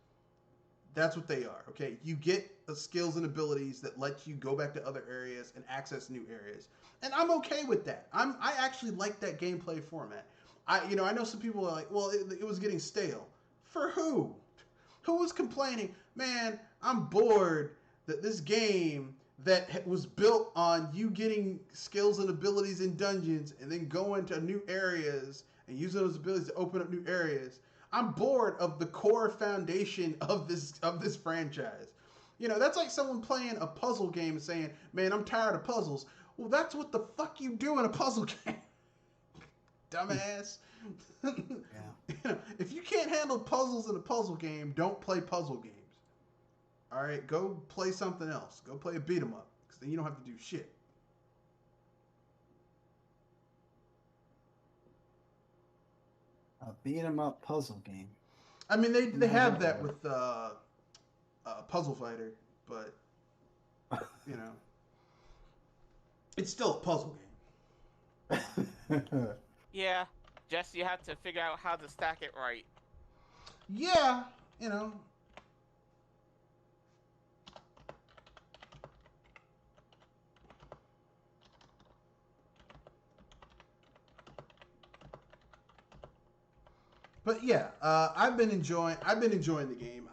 That's what they are. Okay, you get the skills and abilities that let you go back to other areas and access new areas, and I'm okay with that. I actually like that gameplay format. I know some people are like, well, it was getting stale. For who? Who was complaining? Man, I'm bored that this game that was built on you getting skills and abilities in dungeons and then going to new areas and using those abilities to open up new areas. I'm bored of the core foundation of this franchise. That's like someone playing a puzzle game and saying, "Man, I'm tired of puzzles." Well, that's what the fuck you do in a puzzle game, dumbass. Yeah. If you can't handle puzzles in a puzzle game, don't play puzzle games. All right, go play something else. Go play a beat 'em up, because then you don't have to do shit. A beat 'em up puzzle game. I mean, they No, have not that really. with Puzzle Fighter, but you know, it's still a puzzle game. Yeah, just you have to figure out how to stack it right. Yeah, you know. But yeah, I've been enjoying the game.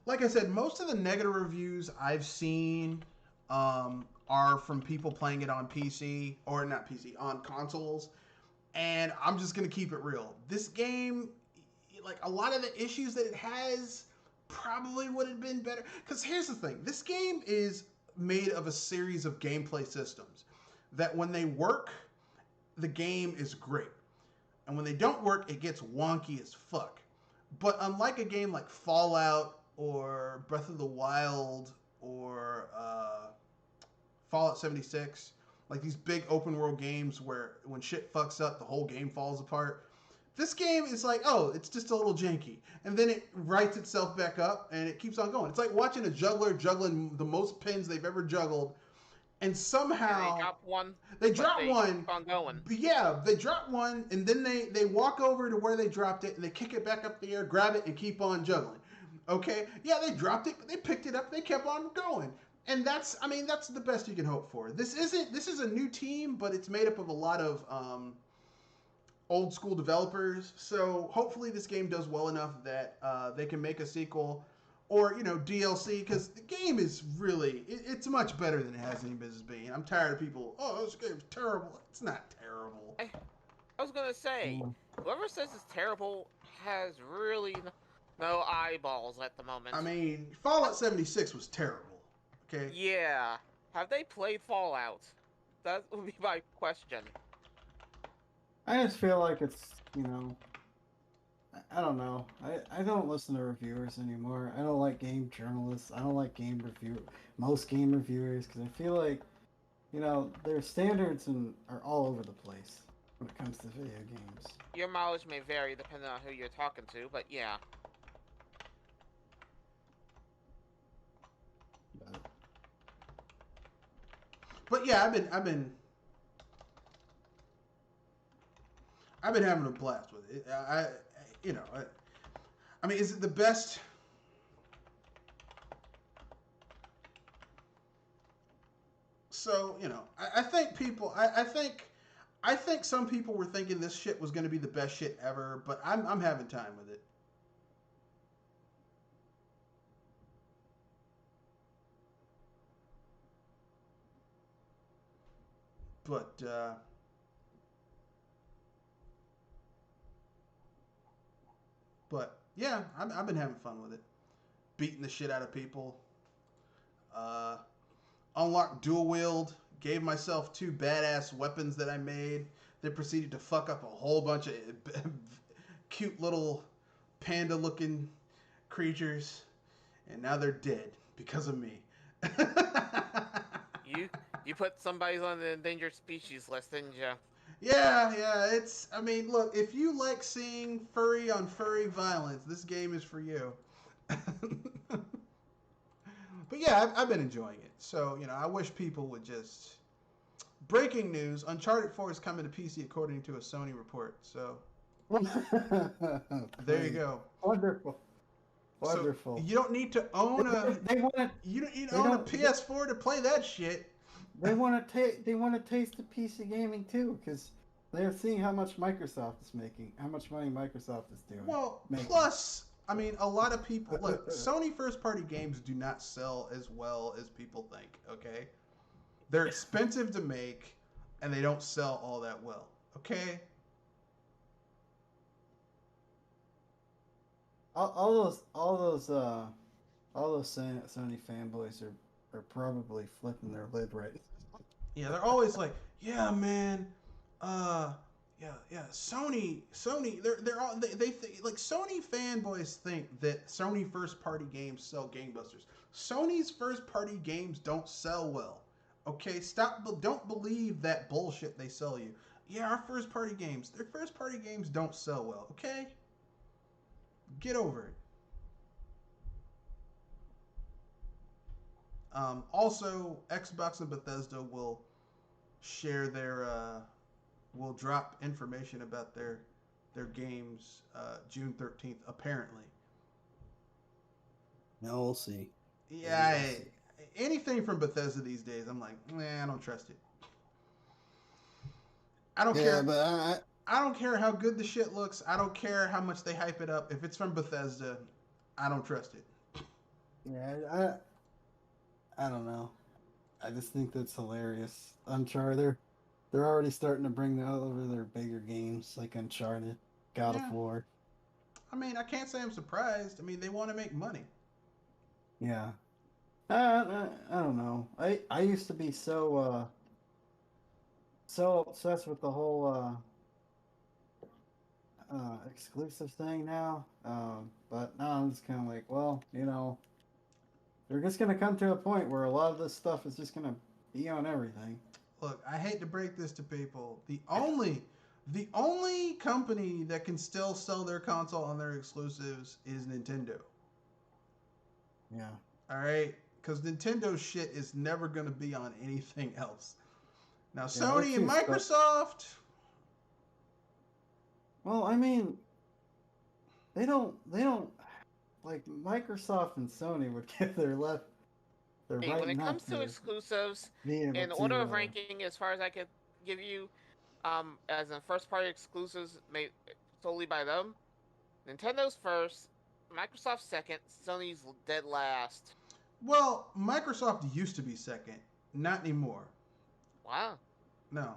Like I said, most of the negative reviews I've seen are from people playing it on PC or not PC on consoles, and I'm just gonna keep it real. This game, like a lot of the issues that it has, probably would have been better. Because here's the thing: this game is made of a series of gameplay systems that, when they work, the game is great, and when they don't work, it gets wonky as fuck. But unlike a game like Fallout or Breath of the Wild or Fallout 76, like these big open world games where when shit fucks up, the whole game falls apart. This game is like, oh, it's just a little janky. And then it rights itself back up and it keeps on going. It's like watching a juggler juggling the most pins they've ever juggled, and And they somehow drop one, they but drop they one. keep on going. Yeah, they drop one, and then they walk over to where they dropped it, and they kick it back up the air, grab it, and keep on juggling. Okay, yeah, they dropped it, but they picked it up, they kept on going, and that's the best you can hope for. This is a new team, but it's made up of a lot of old school developers. So hopefully this game does well enough that they can make a sequel or DLC, because the game is really it's much better than it has any business being. I'm tired of people. Oh, this game's terrible. It's not terrible. I was gonna say, whoever says it's terrible has really no eyeballs at the moment. I mean, Fallout 76 was terrible. Okay. Yeah, have they played Fallout? That would be my question. I just feel like it's, I don't know. I don't listen to reviewers anymore. I don't like game journalists. I don't like most game reviewers, because I feel like, their standards are all over the place when it comes to video games. Your mileage may vary depending on who you're talking to, but yeah. But yeah, I've been having a blast with it. I mean, is it the best? So I think people, I think some people were thinking this shit was going to be the best shit ever, but I'm having time with it. But yeah, I've been having fun with it, beating the shit out of people. Uh, Unlocked dual wield. Gave myself two badass weapons that I made. Then proceeded to fuck up a whole bunch of cute little panda-looking creatures, and now they're dead because of me. You put somebody on the endangered species list, didn't you? Yeah. I mean, look, if you like seeing furry on furry violence, this game is for you. But yeah, I've been enjoying it. So, I wish people would just. Breaking news: Uncharted 4 is coming to PC according to a Sony report. So there you go. Wonderful. So you don't need to own you don't need to own a PS4 to play that shit. They want to taste the PC gaming too, because they're seeing how much Microsoft is making, how much money Microsoft is doing. Well, plus, I mean, a lot of people look. Sony first-party games do not sell as well as people think. Okay, they're expensive to make, and they don't sell all that well. Okay. All those Sony fanboys are probably flipping their lid right. Yeah, they're always like, yeah, man, yeah, Sony, they're all they think, like, Sony fanboys think that Sony first party games sell gangbusters. Sony's first party games don't sell well. Okay, don't believe that bullshit they sell you. Yeah, their first party games don't sell well. Okay. Get over it. Also, Xbox and Bethesda will share will drop information about their games June 13th. Apparently, No, we'll see. yeah. We'll see. Anything from Bethesda these days, I'm like, nah, I don't trust it. I don't Yeah, care. but I don't care how good the shit looks. I don't care how much they hype it up. If it's from Bethesda, I don't trust it. I don't know. I just think that's hilarious. Uncharted, they're already starting to bring that over their bigger games like Uncharted, God Yeah. of War. I mean, I can't say I'm surprised. I mean, they want to make money. Yeah. I don't know. I used to be so obsessed with the whole exclusive thing now. But now I'm just kind of like, well, they're just gonna come to a point where a lot of this stuff is just gonna be on everything. Look, I hate to break this to people. The only company that can still sell their console on their exclusives is Nintendo. Yeah. All right, because Nintendo shit is never gonna be on anything else. Now, Yeah, Sony and they're too Microsoft. Well, I mean, they don't like Microsoft and Sony would get their Hey, right when it nut comes to to exclusives, be able in to. order of ranking, as far as I could give you, as in first party exclusives made solely by them, Nintendo's first, Microsoft's second, Sony's dead last. Well, Microsoft used to be second, not anymore. Wow. No,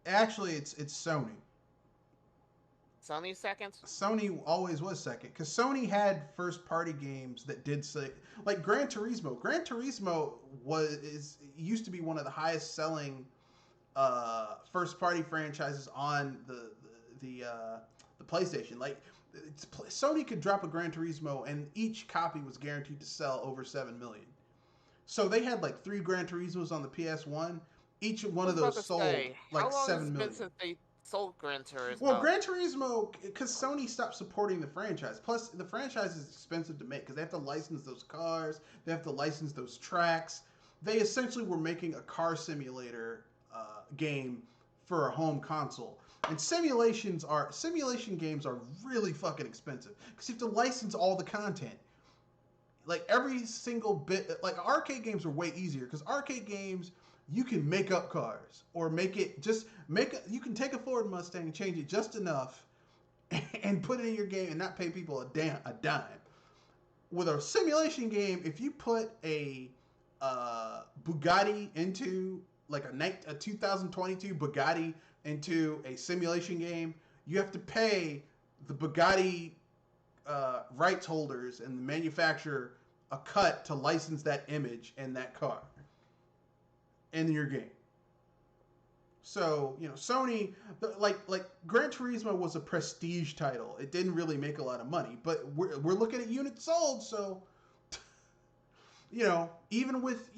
actually, it's Sony. Sony's second? Sony always was second because Sony had first party games that did say like Gran Turismo. Gran Turismo used to be one of the highest selling first party franchises on the PlayStation. Like Sony could drop a Gran Turismo and each copy was guaranteed to sell over 7 million. So they had like 3 Gran Turismos on the PS1. Each one of those sold like how long has 7 it been million. since they sold Gran Turismo? Well, Gran Turismo, because Sony stopped supporting the franchise. Plus, the franchise is expensive to make because they have to license those cars, they have to license those tracks. They essentially were making a car simulator game for a home console. And simulation games are really fucking expensive because you have to license all the content. Like every single bit, like arcade games are way easier because arcade games you can make up cars or you can take a Ford Mustang and change it just enough and put it in your game and not pay people a dime. With a simulation game, if you put a Bugatti into like a 2022 Bugatti into a simulation game, you have to pay the Bugatti rights holders and the manufacturer a cut to license that image and that car in your game. So, Sony, like Gran Turismo was a prestige title. It didn't really make a lot of money, but we're looking at units sold. So, even with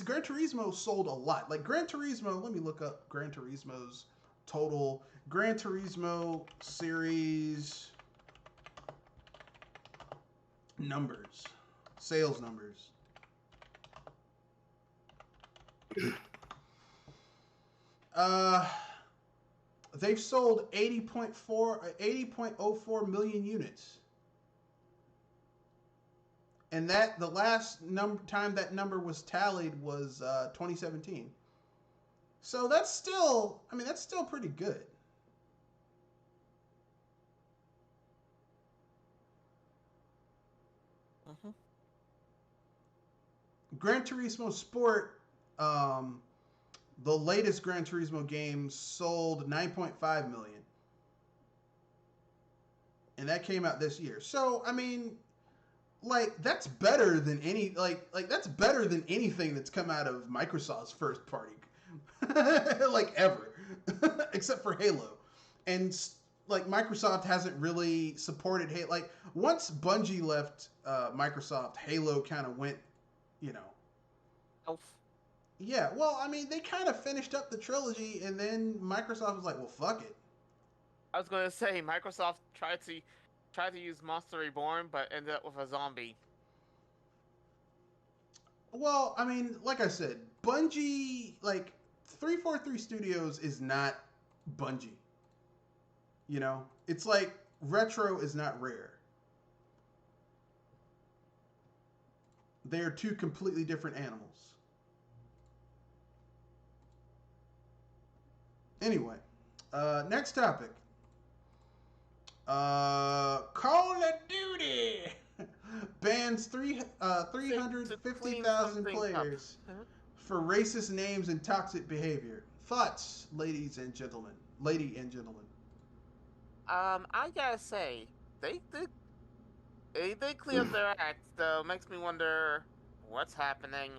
Gran Turismo sold a lot. Like Gran Turismo, let me look up Gran Turismo's total. Gran Turismo series numbers, sales numbers. They've sold 80.04 million units. And that the last time that number was tallied was 2017. So that's still pretty good. Mm-hmm. Gran Turismo Sport, the latest Gran Turismo game sold 9.5 million. And that came out this year. So, that's better than that's better than anything that's come out of Microsoft's first party ever. Except for Halo. And Microsoft hasn't really supported Halo. Like once Bungie left Microsoft, Halo kind of went, Oh. Yeah, well, they kind of finished up the trilogy, and then Microsoft was like, "Well, fuck it." I was gonna say Microsoft tried to use Monster Reborn, but ended up with a zombie. Well, I mean, like I said, Bungie, like 343 Studios is not Bungie. You know, it's like Retro is not Rare. They are two completely different animals. Anyway, next topic. Call of Duty bans 350,000 players for racist names and toxic behavior. Thoughts, ladies and gentlemen? Lady and gentlemen. I gotta say, they did clear up their act, though. Makes me wonder what's happening.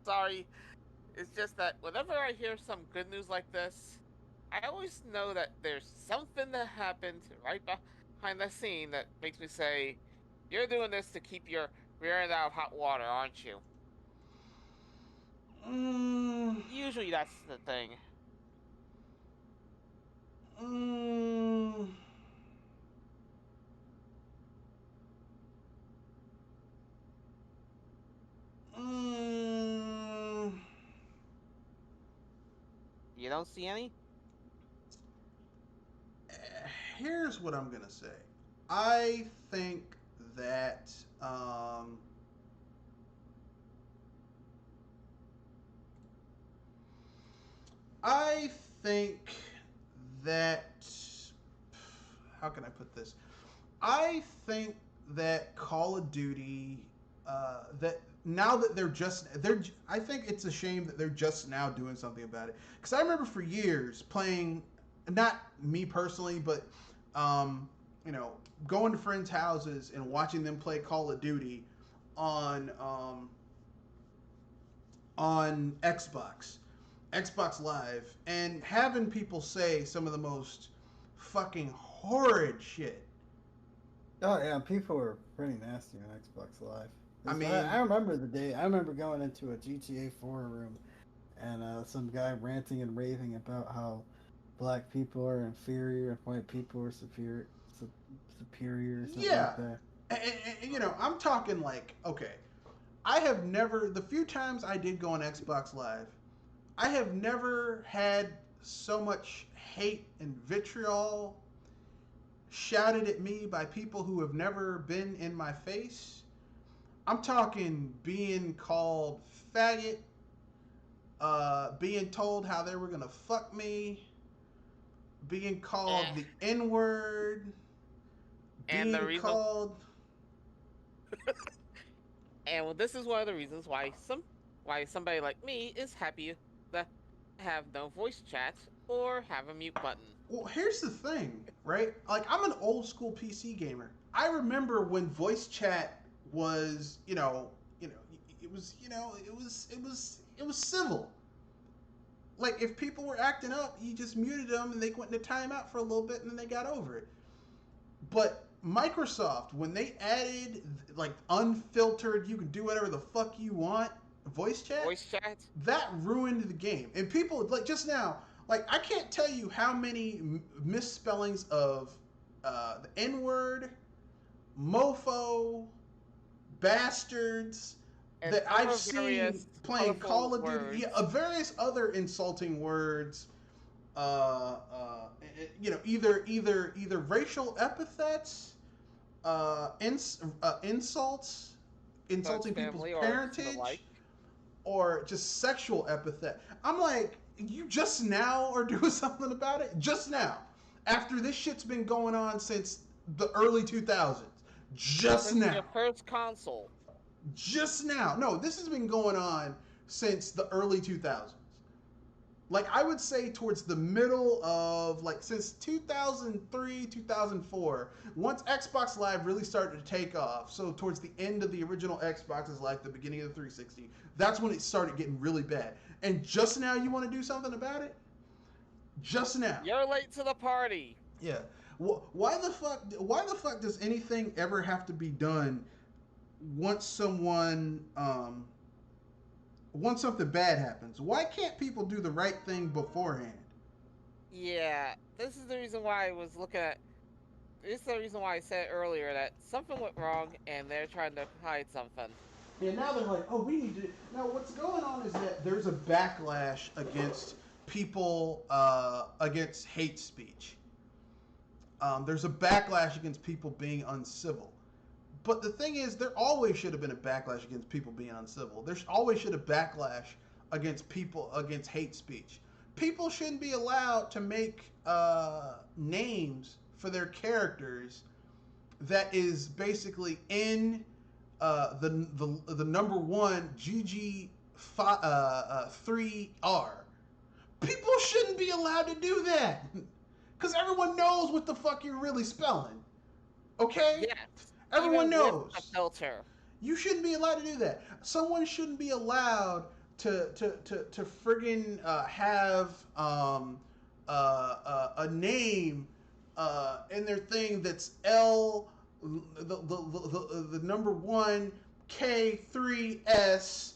Sorry, it's just that whenever I hear some good news like this, I always know that there's something that happened right behind the scene that makes me say, "You're doing this to keep your rear end out of hot water, aren't you?" Usually that's the thing. You don't see any? Here's what I'm gonna say. I think that I think that how can I put this? I think that Call of Duty that now that they're I think it's a shame that they're just now doing something about it. Because I remember for years playing, not me personally, but you know, going to friends' houses and watching them play Call of Duty on Xbox, Xbox Live, and having people say some of the most fucking horrid shit. Oh yeah, people were pretty nasty on Xbox Live. I mean, I remember the day. I remember going into a GTA 4 room, and some guy ranting and raving about how black people are inferior and white people are superior, superior or something yeah, like that. and, you know, I'm talking like, okay, I have never, the few times I did go on Xbox Live, I have never had so much hate and vitriol shouted at me by people who have never been in my face. I'm talking being called faggot, being told how they were gonna fuck me, being called the N word, And the being reason, called. and well, this is one of the reasons why somebody like me is happy to have no voice chat or have a mute button. Well, here's the thing, right? Like, I'm an old school PC gamer. I remember when voice chat was, it was, it was civil. Like, if people were acting up, you just muted them and they went into timeout for a little bit and then they got over it. But Microsoft, when they added like unfiltered, you can do whatever the fuck you want voice chat, that ruined the game. And people, like, just now, like, I can't tell you how many misspellings of the N word, mofo, bastards and that I've seen playing Call of Duty. Yeah, various other insulting words. Either racial epithets, insults, insulting people's parentage, or just sexual epithet. I'm like, you just now are doing something about it? Just now. After this shit's been going on since the early 2000s. Just now. Your first console. Just now. No, this has been going on since the early 2000s. Like, I would say towards the middle of, like, since 2003, 2004, once Xbox Live really started to take off, so towards the end of the original Xbox's life, the beginning of the 360, that's when it started getting really bad. And just now you want to do something about it? Just now. You're late to the party. Yeah. Why the fuck does anything ever have to be done once something bad happens? Why can't people do the right thing beforehand? Yeah, this is the reason why I was looking at. This is the reason why I said earlier that something went wrong and they're trying to hide something. And now they're like, oh, we need to. Now, what's going on is that there's a backlash against people, against hate speech. There's a backlash against people being uncivil. But the thing is, there always should have been a backlash against people being uncivil. There always should have backlash against people against hate speech. People shouldn't be allowed to make names for their characters that is basically in the number one GG3R. People shouldn't be allowed to do that because everyone knows what the fuck you're really spelling. Okay, Yes, everyone even with a knows. filter. You shouldn't be allowed to do that. Someone shouldn't be allowed to friggin' have a name in their thing that's L the number one K3S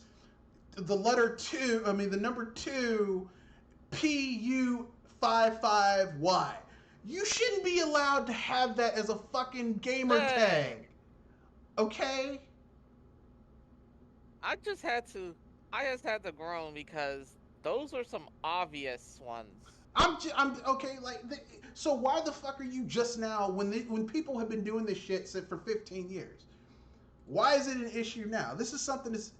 the letter two. I mean the number two PU55Y. You shouldn't be allowed to have that as a fucking gamer tag. Dang. Okay? I just had to. I just had to groan because those were some obvious ones. I'm okay. Like, so why the fuck are you just now when people have been doing this shit for 15 years? Why is it an issue now? This is something that's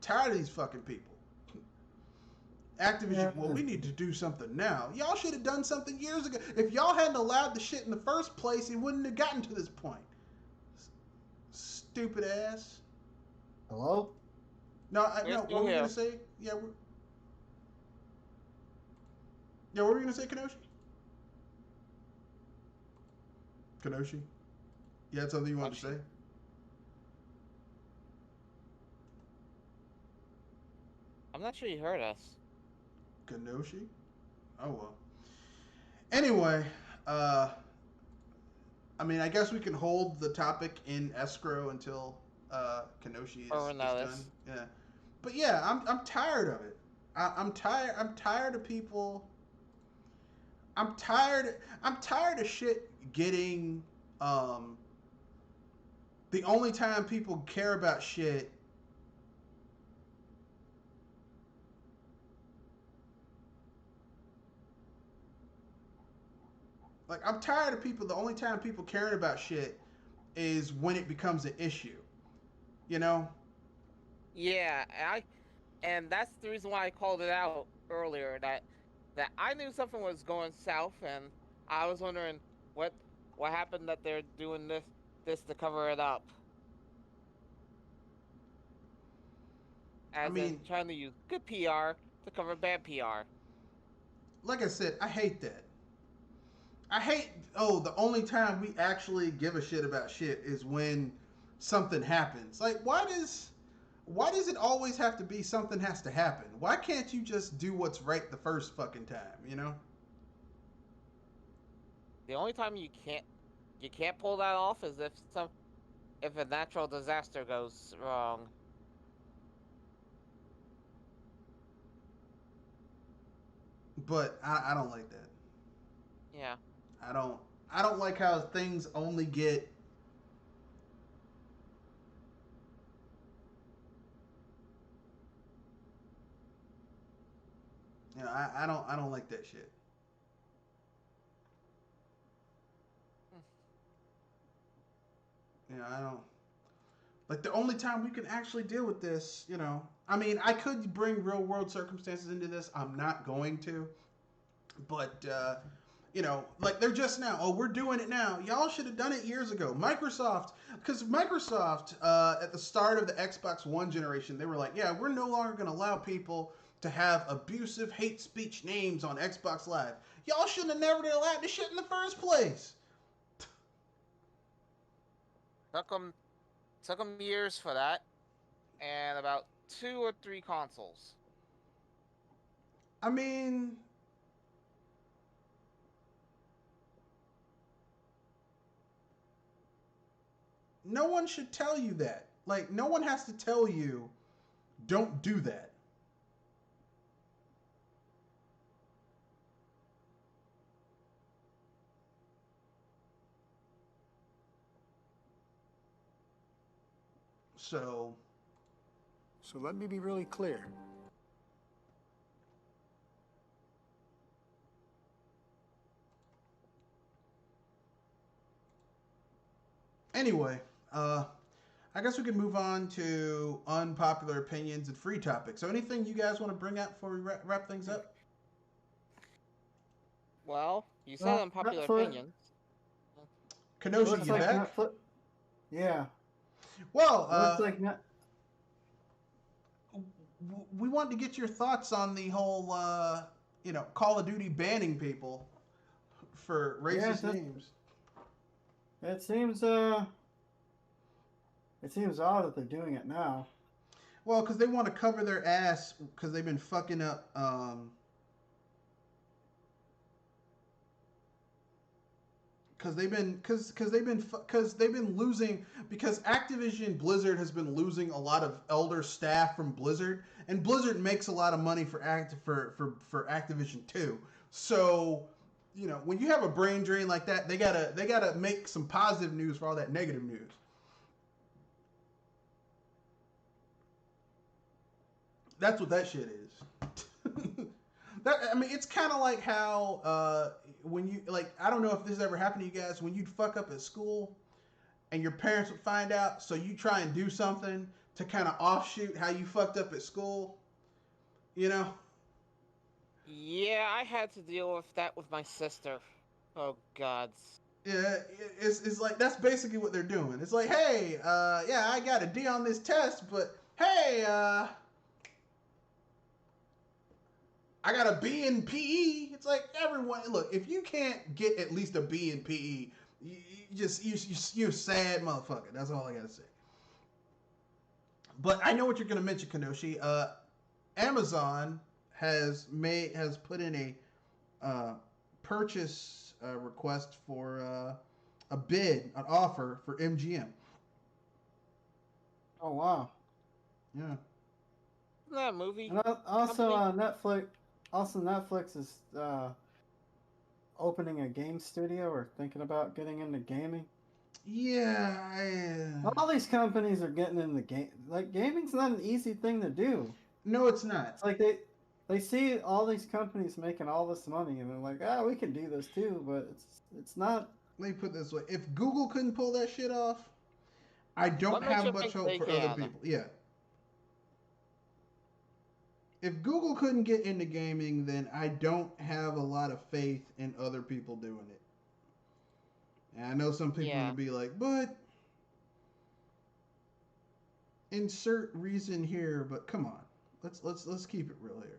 tired of these fucking people. Activision, Yeah. well, we need to do something now. Y'all should have done something years ago. If y'all hadn't allowed the shit in the first place, it wouldn't have gotten to this point. Stupid ass. Hello? No, We're no. still What were we here. gonna say? Yeah, what were we gonna say, Kenoshi? Kenoshi? You had something you wanted to say? I'm not sure you heard us. Kenoshi? Oh well. Anyway, I mean, I guess we can hold the topic in escrow until Kenoshi is done. Yeah, but yeah, I'm tired of it. I'm tired. I'm tired of people. I'm tired. I'm tired of shit getting. The only time people care about shit. Like, I'm tired of people. The only time people caring about shit is when it becomes an issue. You know? Yeah, and that's the reason why I called it out earlier that I knew something was going south and I was wondering what what happened that they're doing this to cover it up. I As in mean, trying to use good PR to cover bad PR. like I said, I hate that. I hate. Oh, the only time we actually give a shit about shit is when something happens. Like, why does it always have to be something has to happen? Why can't you just do what's right the first fucking time? You know? The only time you can't pull that off is if a natural disaster goes wrong. But I don't like that. Yeah. I don't. I don't like how things only get. You know, I don't. I don't like that shit. You know, I don't. Like the only time we can actually deal with this, you know. I mean, I could bring real world circumstances into this. I'm not going to. But you know, like they're just now. Oh, we're doing it now. Y'all should have done it years ago. Microsoft, because Microsoft at the start of the Xbox One generation, they were like, yeah, we're no longer going to allow people to have abusive hate speech names on Xbox Live. Y'all shouldn't have never allowed this shit in the first place. Took them years for that, and about 2 or 3 consoles. I mean, no one should tell you that. Like, no one has to tell you, don't do that. So let me be really clear. anyway, I guess we can move on to unpopular opinions and free topics. So anything you guys want to bring up before we wrap things up? Well, you said Well, unpopular Netflix- opinions. Kenosha, Looks you like back? Netflix. Yeah. Well, Looks like we wanted to get your thoughts on the whole, Call of Duty banning people for racist names. It seems odd that they're doing it now. Well, because they want to cover their ass because they've been fucking up. Because they've been losing, because Activision Blizzard has been losing a lot of elder staff from Blizzard, and Blizzard makes a lot of money for Activision too. So, when you have a brain drain like that, they gotta make some positive news for all that negative news. That's what that shit is. It's kind of like how when you, like, I don't know if this ever happened to you guys, when you'd fuck up at school and your parents would find out, so you try and do something to kind of offshoot how you fucked up at school, Yeah, I had to deal with that with my sister. Oh, gods. Yeah, it's like, that's basically what they're doing. It's like, hey, yeah, I got a D on this test, but hey, I got a B in PE. It's like, everyone, look, if you can't get at least a B in PE, you're a sad motherfucker. That's all I gotta say. But I know what you're gonna mention, Kenoshi. Amazon has put in a purchase request for a bid, an offer for MGM. Oh wow! Yeah. That movie. And also, Netflix is opening a game studio or thinking about getting into gaming. Yeah. All these companies are getting into game. Like, gaming's not an easy thing to do. No, it's not. It's like they see all these companies making all this money, and they're like, we can do this too. But it's not. Let me put it this way: if Google couldn't pull that shit off, I don't have much hope for other people. Yeah. If Google couldn't get into gaming, then I don't have a lot of faith in other people doing it. And I know some people will be like, but insert reason here, but come on. Let's keep it real here.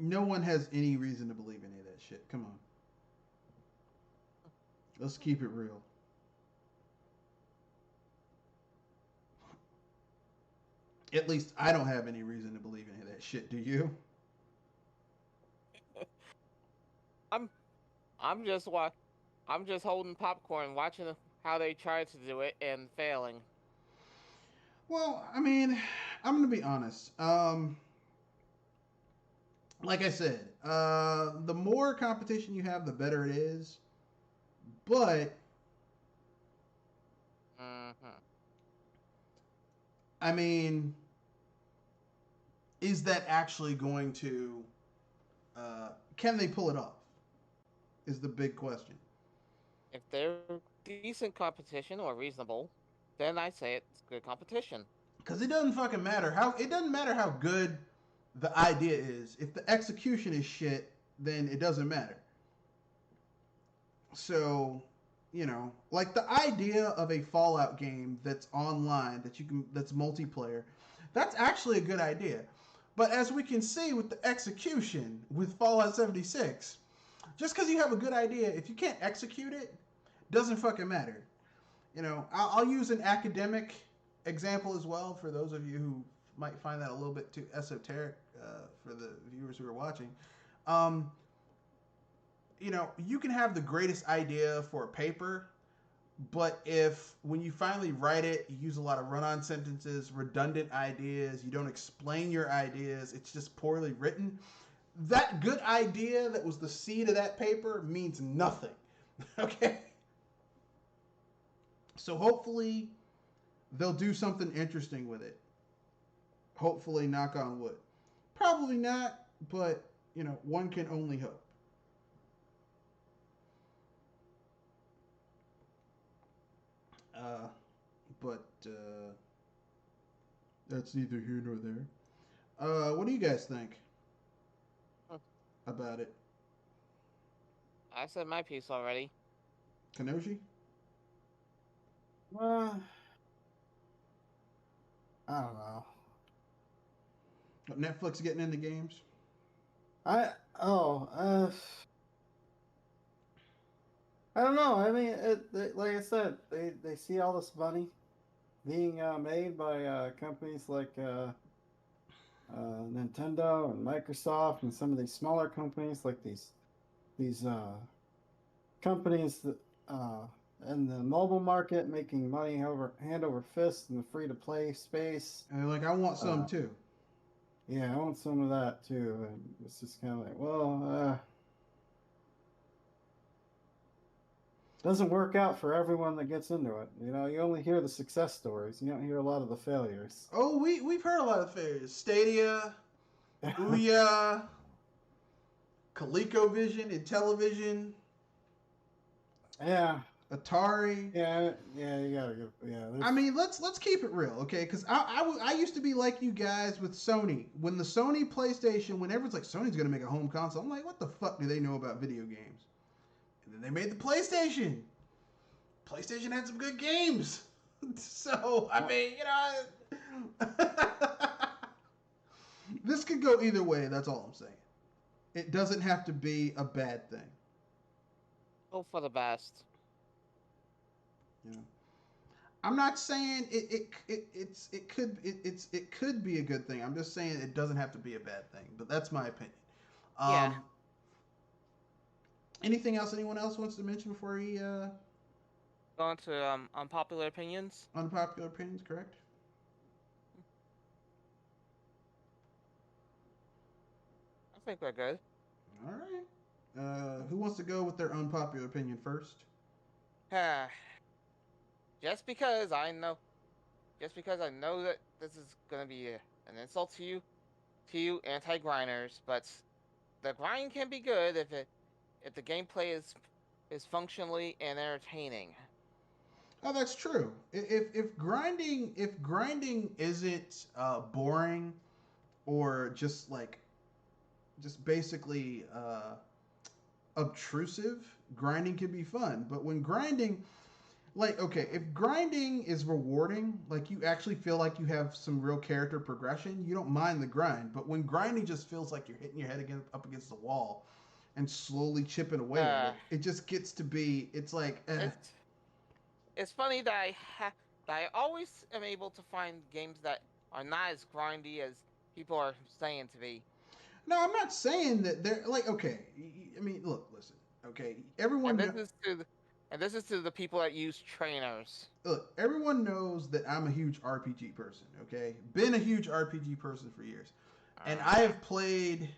No one has any reason to believe any of that shit. Come on. Let's keep it real. At least I don't have any reason to believe any of that shit. Do you? I'm just holding popcorn, watching how they try to do it and failing. Well, I mean, I'm gonna be honest. Like I said, the more competition you have, the better it is. But I mean, is that actually going to? Can they pull it off? Is the big question. If they're decent competition or reasonable, then I say it's good competition. Because it doesn't fucking matter how good the idea is. If the execution is shit, then it doesn't matter. So, like the idea of a Fallout game that's online, that's multiplayer, that's actually a good idea. But as we can see with the execution with Fallout 76, just because you have a good idea, if you can't execute it, doesn't fucking matter. I'll use an academic example as well for those of you who might find that a little bit too esoteric for the viewers who are watching. You can have the greatest idea for a paper, But if when you finally write it, you use a lot of run-on sentences, redundant ideas, you don't explain your ideas, it's just poorly written, that good idea that was the seed of that paper means nothing. Okay? So hopefully they'll do something interesting with it. Hopefully, knock on wood. Probably not, but one can only hope. But that's neither here nor there. What do you guys think about it? I said my piece already. Kanoshi? I don't know. Netflix getting into games? I don't know. I mean, like I said, they see all this money being made by companies like Nintendo and Microsoft and some of these smaller companies, like these companies that in the mobile market making money hand over fist in the free to play space. And they're like, I want some too. Yeah, I want some of that too. And it's just kind of like, well, doesn't work out for everyone that gets into it. You only hear the success stories. You don't hear a lot of the failures. Oh, we've heard a lot of failures. Stadia, Ouya, ColecoVision, Intellivision. Yeah. Atari. Yeah, you gotta go. Yeah. I mean, let's keep it real, okay? Because I used to be like you guys with Sony. When the Sony PlayStation, when everyone's like, Sony's gonna make a home console, I'm like, what the fuck do they know about video games? And then they made the PlayStation. PlayStation had some good games. So, I mean, this could go either way, that's all I'm saying. It doesn't have to be a bad thing. Hope for the best. I'm not saying it could be a good thing. I'm just saying it doesn't have to be a bad thing. But that's my opinion. Yeah. Anything else anyone else wants to mention before he Go on to unpopular opinions. Unpopular opinions, correct? I think we're good. All right. Who wants to go with their unpopular opinion first? Just because I know that this is gonna be an insult to you anti-grinders, but the grind can be good if the gameplay is functionally and entertaining. Oh, that's true. If grinding isn't boring or just basically obtrusive, grinding can be fun. But when grinding, if grinding is rewarding, like you actually feel like you have some real character progression, you don't mind the grind. But when grinding just feels like you're hitting your head up against the wall and slowly chipping away at it, it just gets to be, it's like, It's funny that I always am able to find games that are not as grindy as people are saying to be. No, I'm not saying that they're okay. I mean, look, listen. Okay, everyone. And this is to the people that use trainers. Look, everyone knows that I'm a huge RPG person. Okay, been a huge RPG person for years, and I have played.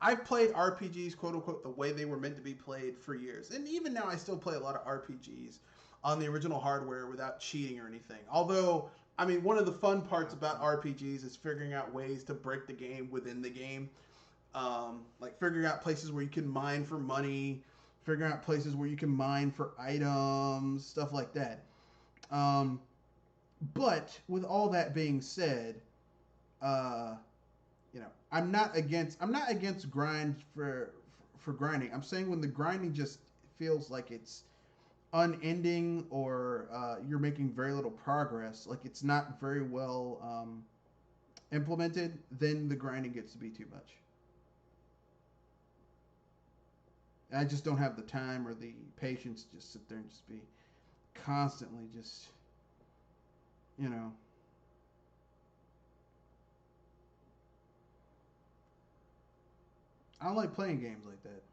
I've played RPGs, quote unquote, the way they were meant to be played for years, and even now I still play a lot of RPGs on the original hardware without cheating or anything. Although, I mean, one of the fun parts about RPGs is figuring out ways to break the game within the game. Like figuring out places where you can mine for money, figuring out places where you can mine for items, stuff like that. But with all that being said, I'm not against grind for grinding. I'm saying when the grinding just feels like it's unending or you're making very little progress, like it's not very well implemented, then the grinding gets to be too much. I just don't have the time or the patience to just sit there and just be constantly just, I don't like playing games like that.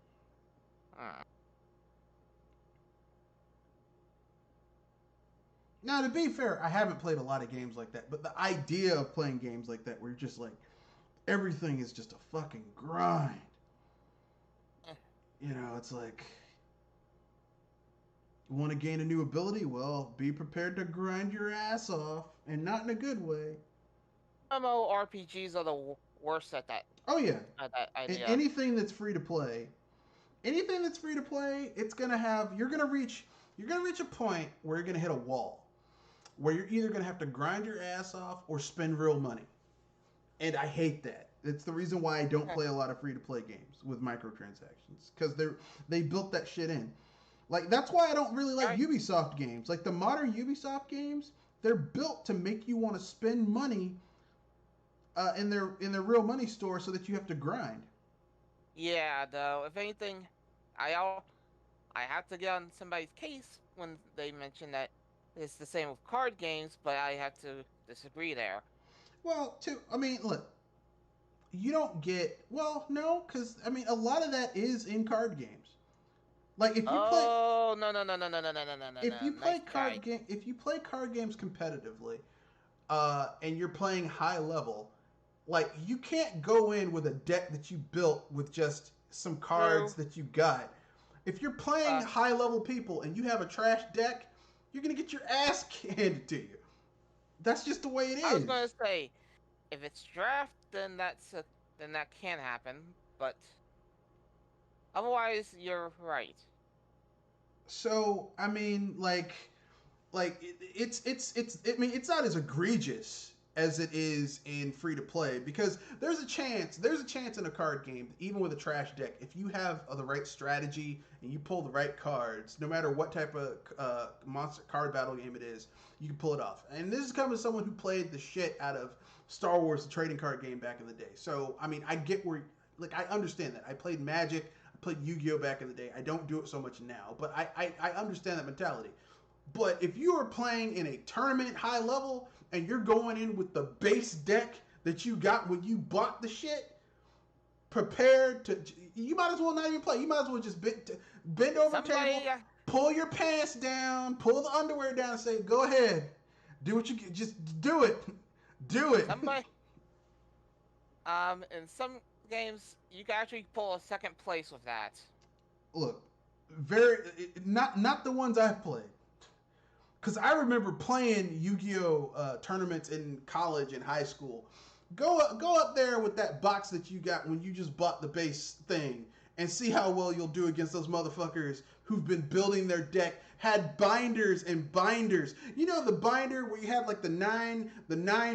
Now, to be fair, I haven't played a lot of games like that, but the idea of playing games like that where you're just like, everything is just a fucking grind. You know, it's like, you want to gain a new ability? Well, be prepared to grind your ass off, and not in a good way. MMORPGs are the worst at that. Oh yeah. At that idea. And anything that's free to play, it's gonna have you're gonna reach a point where you're gonna hit a wall, where you're either gonna have to grind your ass off or spend real money, and I hate that. It's the reason why I don't play a lot of free to play games with microtransactions, because they built that shit in. Like, that's why I don't really like Ubisoft games. Like, the modern Ubisoft games, they're built to make you want to spend money in their real money store so that you have to grind. Yeah, though, if anything, I have to get on somebody's case when they mention that it's the same with card games, but I have to disagree there. Well, look, you don't get... Well, no, because, I mean, a lot of that is in card games. Like, if you play... Oh, no. If you play if you play card games competitively, and you're playing high level, like, you can't go in with a deck that you built with just some cards that you got. If you're playing high level people and you have a trash deck, you're gonna get your ass handed to you. That's just the way it is. I was gonna say, if it's draft, then that can happen, but otherwise, you're right. So, I mean, it's not as egregious as it is in free to play, because there's a chance in a card game, even with a trash deck, if you have the right strategy and you pull the right cards, no matter what type of monster card battle game it is, you can pull it off. And this is coming as someone who played the shit out of Star Wars, the trading card game, back in the day. So, I mean, I get where, like, I understand that. I played Magic, I played Yu-Gi-Oh back in the day. I don't do it so much now, but I understand that mentality. But if you are playing in a tournament high level and you're going in with the base deck that you got when you bought the shit, prepared to, you might as well not even play. You might as well just bend over the table, pull your pants down, pull the underwear down, and say, "Go ahead, do what you just do it, do it." In some games, you can actually pull a second place with that. Look, not the ones I've played. Because I remember playing Yu-Gi-Oh! Tournaments in college and high school. Go up there with that box that you got when you just bought the base thing and see how well you'll do against those motherfuckers who've been building their deck, had binders and binders. You know the binder where you have like the nine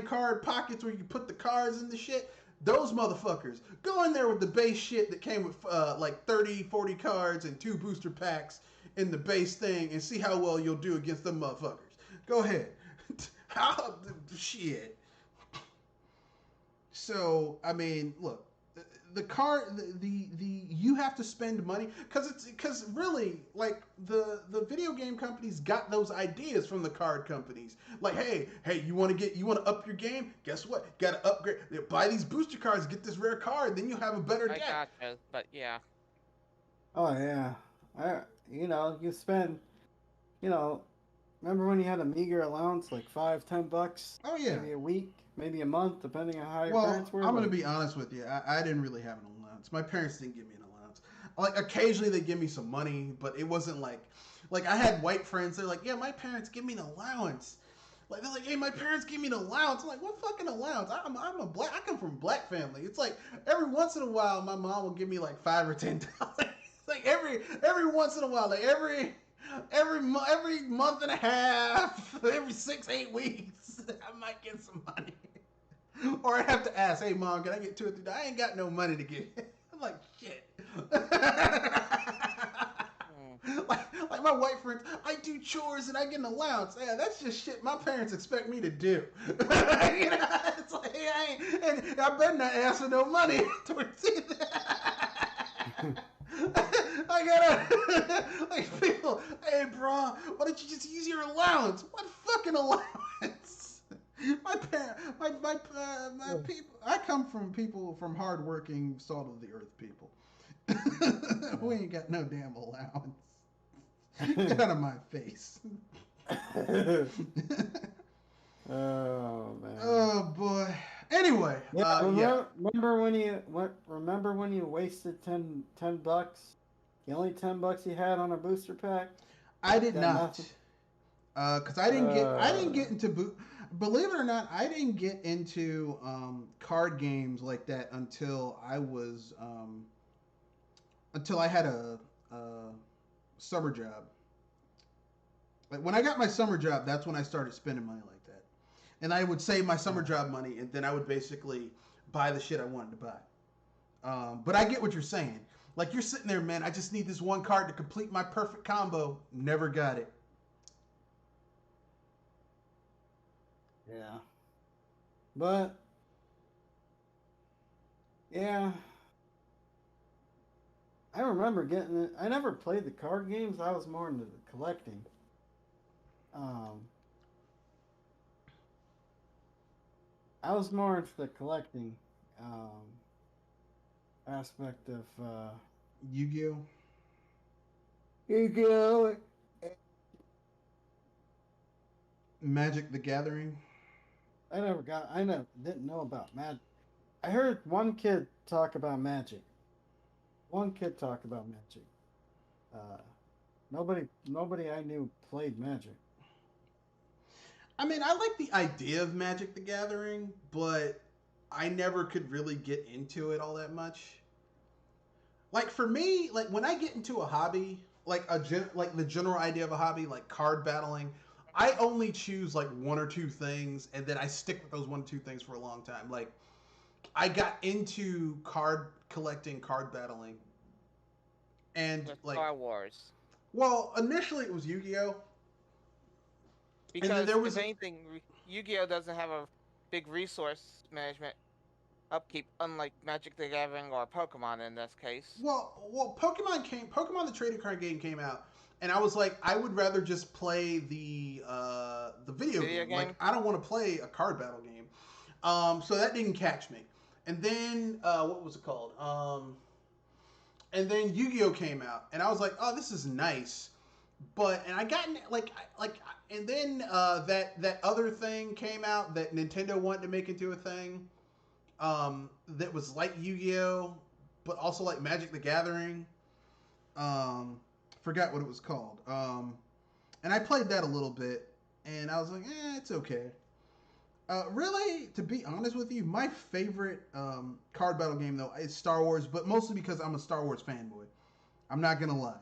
card pockets where you put the cards in the shit? Those motherfuckers. Go in there with the base shit that came with like 30, 40 cards and 2 booster packs in the base thing and see how well you'll do against them motherfuckers. Go ahead. How shit. So, I mean, look, the you have to spend money because really, like, the video game companies got those ideas from the card companies. Like, hey, you want to up your game? Guess what? You got to upgrade. Buy these booster cards, get this rare card, then you'll have a better deck. I gotcha, but yeah. Oh yeah, you spend, remember when you had a meager allowance, like $5-10? Oh yeah. Maybe a week, maybe a month, depending on how your parents were. I'm going to be honest with you. I didn't really have an allowance. My parents didn't give me an allowance. Like, occasionally they give me some money, but it wasn't like I had white friends. They're like, yeah, my parents give me an allowance. Like, they're like, hey, my parents give me an allowance. I'm like, what fucking allowance? I come from a black family. It's like every once in a while, my mom will give me like $5 or $10. Like every once in a while, like every month and a half, every 6-8 weeks, I might get some money. Or I have to ask, hey mom, can I get $2 or $3? I ain't got no money to give. I'm like, shit. like my white friends, I do chores and I get an allowance. Yeah, that's just shit my parents expect me to do. It's like, hey, I better not ask for no money towards it. I gotta, like, people, hey bro, why don't you just use your allowance? What fucking allowance? My people, I come from people, from hardworking, salt of the earth people. We ain't got no damn allowance. Get out of my face. Oh man. Oh boy. Anyway, Yeah, yeah. remember when you wasted $10? The only $10 you had on a booster pack? I did Got not, nothing. because I didn't get into boot. Believe it or not, I didn't get into card games like that until I had a summer job. Like when I got my summer job, that's when I started spending money like that. And I would save my summer job money, and then I would basically buy the shit I wanted to buy. But I get what you're saying. Like you're sitting there, man. I just need this one card to complete my perfect combo. Never got it. Yeah. But yeah, I remember getting it. I never played the card games. I was more into the collecting. Um, I was more into the collecting um, aspect of Yu-Gi-Oh. Yu-Gi-Oh! Magic the Gathering. I never didn't know about Magic. I heard one kid talk about Magic. One kid talk about Magic. Nobody I knew played Magic. I mean, I like the idea of Magic the Gathering, but I never could really get into it all that much. Like for me, like when I get into a hobby, like the general idea of a hobby, like card battling, I only choose like one or two things, and then I stick with those one or two things for a long time. Like I got into card collecting, card battling, and With like, Star Wars. well, initially it was Yu-Gi-Oh, and then Because there if was anything, Yu-Gi-Oh doesn't have a big resource management upkeep, unlike Magic the Gathering or Pokemon in this case. well, Pokemon the trading card game came out, and I was like, I would rather just play the video Video game. Like game? I don't want to play a card battle game. So that didn't catch me. And then what was it called? And then Yu-Gi-Oh came out, and I was like, oh, this is nice. But and I got and then that other thing came out that Nintendo wanted to make into a thing. That was like Yu-Gi-Oh, but also like Magic the Gathering. Forgot what it was called. And I played that a little bit, and I was like, it's okay. Really, to be honest with you, my favorite card battle game though is Star Wars, but mostly because I'm a Star Wars fanboy. I'm not gonna lie.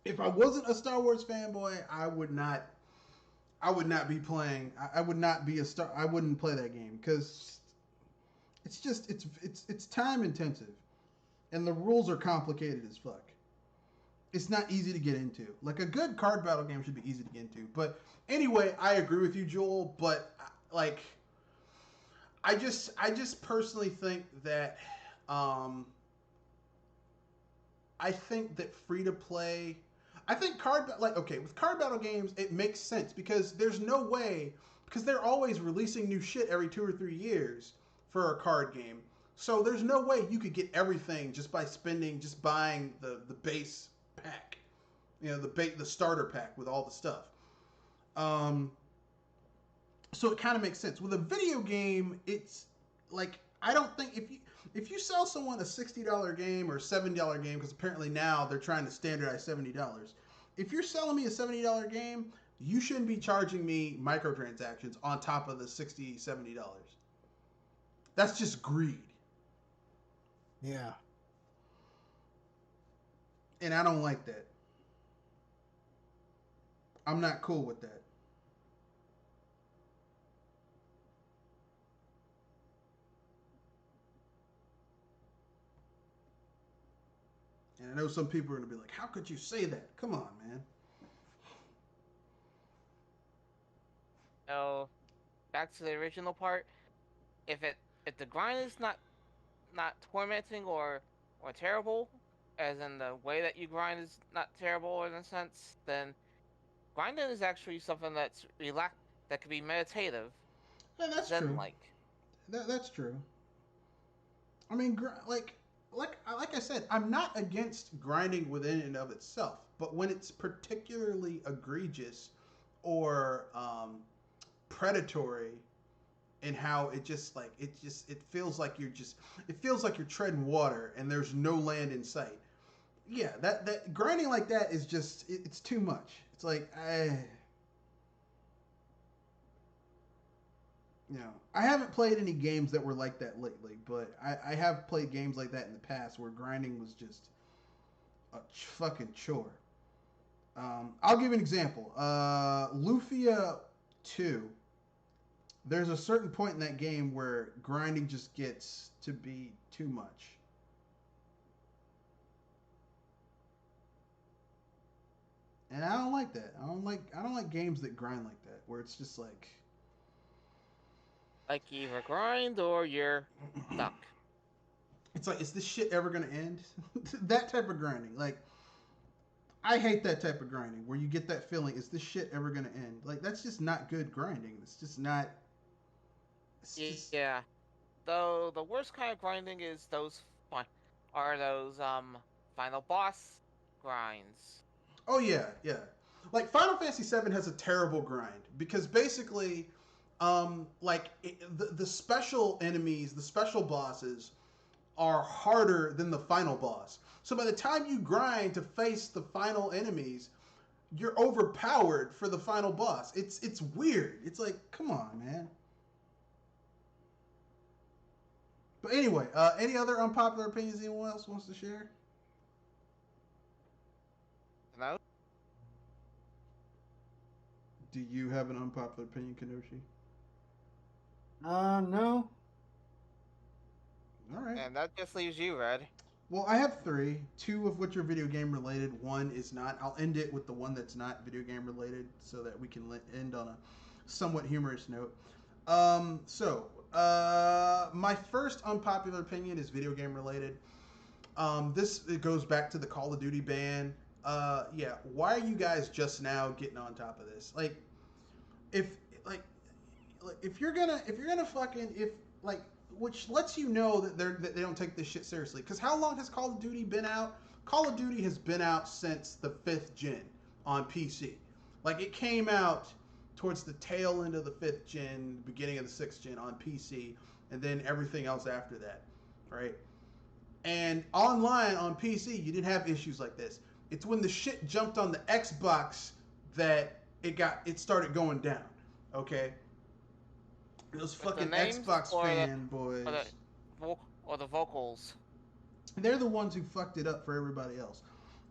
If I wasn't a Star Wars fanboy, I would not be playing. I would not be a star. I wouldn't play that game because it's just it's time intensive, and the rules are complicated as fuck. It's not easy to get into. Like a good card battle game should be easy to get into. But anyway, I agree with you, Joel. But like, I just personally think that I think that free to play. I think with card battle games, it makes sense because there's no way because they're always releasing new shit every 2 or 3 years for a card game. So there's no way you could get everything just by buying the base pack, the starter pack with all the stuff. So it kind of makes sense. With a video game, it's like I don't think if you sell someone a $60 game or $70 game, because apparently now they're trying to standardize $70. If you're selling me a $70 game, you shouldn't be charging me microtransactions on top of the $60, $70. That's just greed. Yeah. And I don't like that. I'm not cool with that. And I know some people are going to be like, how could you say that? Come on, man. So, back to the original part. If the grind is not tormenting or terrible, as in the way that you grind is not terrible in a sense, then grinding is actually something that's that could be meditative. Yeah, that's Zen true. like. That's true. I mean, like I said, I'm not against grinding within and of itself, But when it's particularly egregious or predatory in how it feels like you're treading water and there's no land in sight. Yeah, that grinding like that is just it's too much. It's like I haven't played any games that were like that lately, but I have played games like that in the past where grinding was just a fucking chore. I'll give you an example. Lufia 2. There's a certain point in that game where grinding just gets to be too much. And I don't like that. I don't like games that grind like that, where it's just like either grind or you're stuck. It's like, is this shit ever gonna end? That type of grinding. Like, I hate that type of grinding where you get that feeling, is this shit ever gonna end? Like, that's just not good grinding. It's just not. Yeah. Though the worst kind of grinding is those final boss grinds. Oh yeah. Like Final Fantasy VII has a terrible grind because basically, the special enemies, the special bosses, are harder than the final boss. So by the time you grind to face the final enemies, you're overpowered for the final boss. It's weird. It's like, come on, man. But anyway, any other unpopular opinions anyone else wants to share? No. Do you have an unpopular opinion, Kenoshi? No. All right. And that just leaves you, Red. Well, I have 3, 2 of which are video game related. 1 is not. I'll end it with the one that's not video game related so that we can end on a somewhat humorous note. My first unpopular opinion is video game related. It goes back to the Call of Duty ban. Why are you guys just now getting on top of this? Which lets you know that they don't take this shit seriously. Because how long has Call of Duty been out? Call of Duty has been out since the 5th gen on PC. Like, it came out towards the tail end of the 5th gen, beginning of the 6th gen on PC, and then everything else after that, right? And online on PC, you didn't have issues like this. It's when the shit jumped on the Xbox that it started going down, okay? Those fucking Xbox fanboys. Or the vocals. They're the ones who fucked it up for everybody else.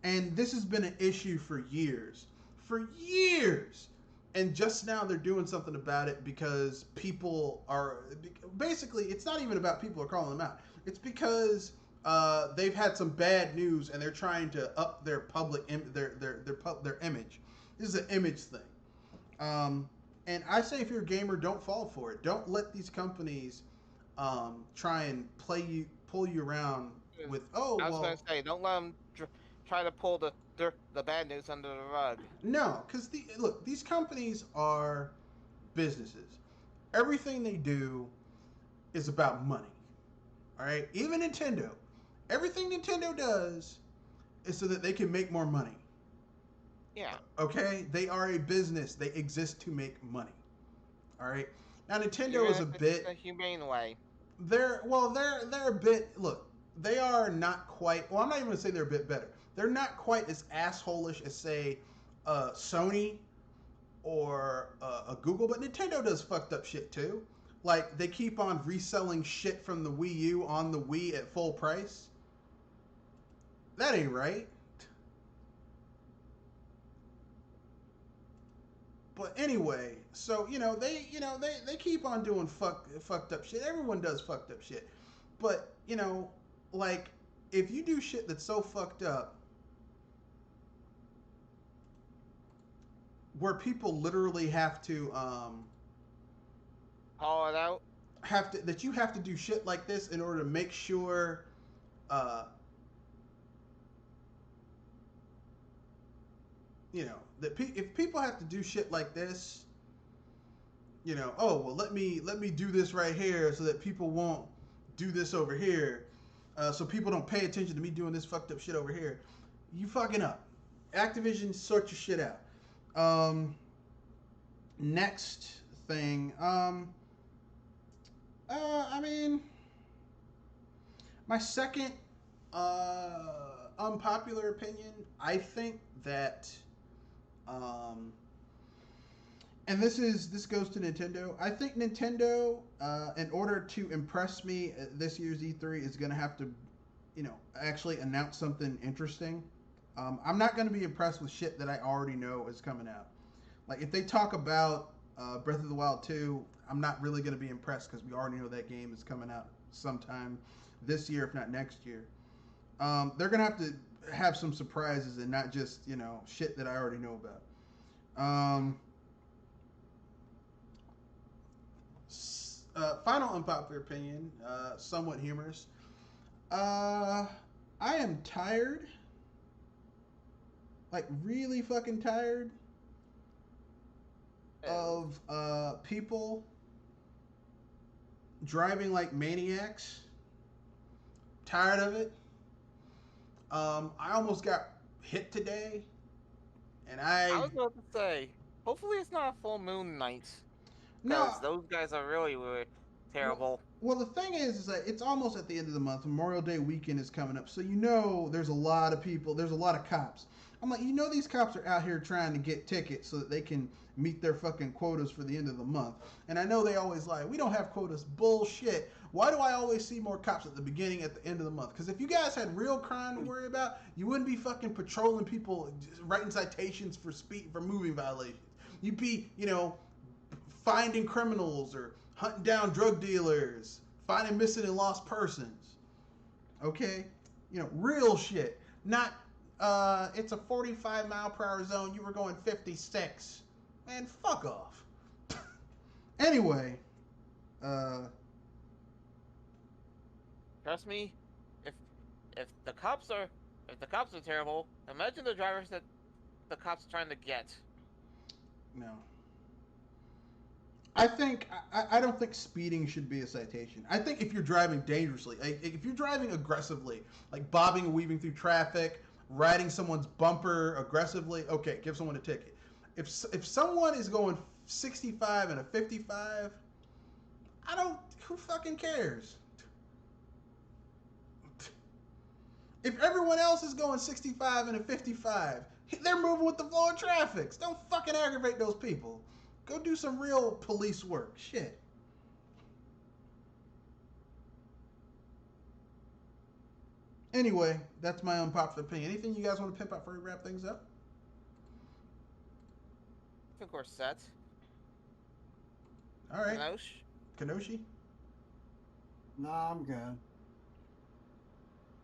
And this has been an issue for years. For years! And just now they're doing something about it because people are... Basically, it's not even about people are calling them out. It's because they've had some bad news and they're trying to up their public... their image. This is an image thing. And I say if you're a gamer, don't fall for it. Don't let these companies try and pull you around with, I was going to say, don't let them try to pull the bad news under the rug. No, because these companies are businesses. Everything they do is about money. All right? Even Nintendo. Everything Nintendo does is so that they can make more money. Yeah. Okay? They are a business. They exist to make money. All right? Now Nintendo is a bit a humane way. They're a bit, look, they are not quite, well, I'm not even going to say they're a bit better. They're not quite as asshole-ish as, say, Sony or a Google, but Nintendo does fucked up shit too. Like, they keep on reselling shit from the Wii U on the Wii at full price. That ain't right. But anyway, so they keep on doing fucked up shit. Everyone does fucked up shit. But, like, if you do shit that's so fucked up where people literally have to call it out, that you have to do shit like this in order to make sure that if people have to do shit like this, oh well, let me do this right here so that people won't do this over here, so people don't pay attention to me doing this fucked up shit over here. You fucking up. Activision, sort your shit out. Next thing. I mean, my second unpopular opinion. I think that, and this goes to Nintendo. I think Nintendo, in order to impress me at this year's E3, is going to have to, actually announce something interesting. I'm not going to be impressed with shit that I already know is coming out. Like, if they talk about Breath of the Wild 2, I'm not really going to be impressed because we already know that game is coming out sometime this year, if not next year. They're going to have some surprises and not just, shit that I already know about. Final unpopular opinion, somewhat humorous. I am tired. Like, really fucking tired of people driving like maniacs. Tired of it. I almost got hit today, and I was about to say, hopefully it's not a full moon night. No, those guys are really terrible. Well, the thing is that it's almost at the end of the month. Memorial Day weekend is coming up, so there's a lot of people. There's a lot of cops. I'm like, these cops are out here trying to get tickets so that they can meet their fucking quotas for the end of the month. And I know they always lie, we don't have quotas. Bullshit. Why do I always see more cops at the beginning, at the end of the month? Because if you guys had real crime to worry about, you wouldn't be fucking patrolling people, writing citations for moving violations. You'd be, finding criminals or hunting down drug dealers, finding missing and lost persons. Okay? Real shit. Not, it's a 45 mile per hour zone, you were going 56. Man, fuck off. Anyway, Trust me, if the cops are terrible, imagine the drivers that the cops are trying to get. No. I don't think speeding should be a citation. I think if you're driving dangerously, if you're driving aggressively, like bobbing and weaving through traffic, riding someone's bumper aggressively, okay, give someone a ticket. If someone is going 65 and a 55, who fucking cares? If everyone else is going 65 and a 55, they're moving with the flow of traffic. Don't fucking aggravate those people. Go do some real police work. Shit. Anyway, that's my unpopular opinion. Anything you guys want to pimp out before we wrap things up? I think we're set. All right. Kanoshi? Nah, I'm good.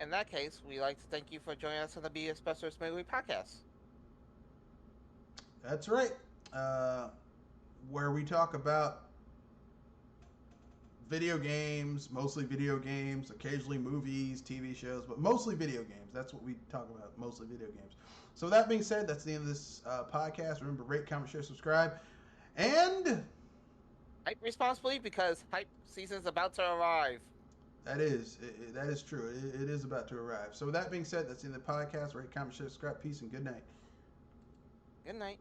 In that case, we'd like to thank you for joining us on the BS Busters Movie Podcast. That's right. Where we talk about video games, mostly video games, occasionally movies, TV shows, but mostly video games. That's what we talk about, mostly video games. So with that being said, that's the end of this podcast. Remember, rate, comment, share, subscribe, and hype responsibly because hype season's about to arrive. That is true. It is about to arrive. So with that being said, that's the end of the podcast. Rate, comment, share, subscribe. Peace and good night. Good night.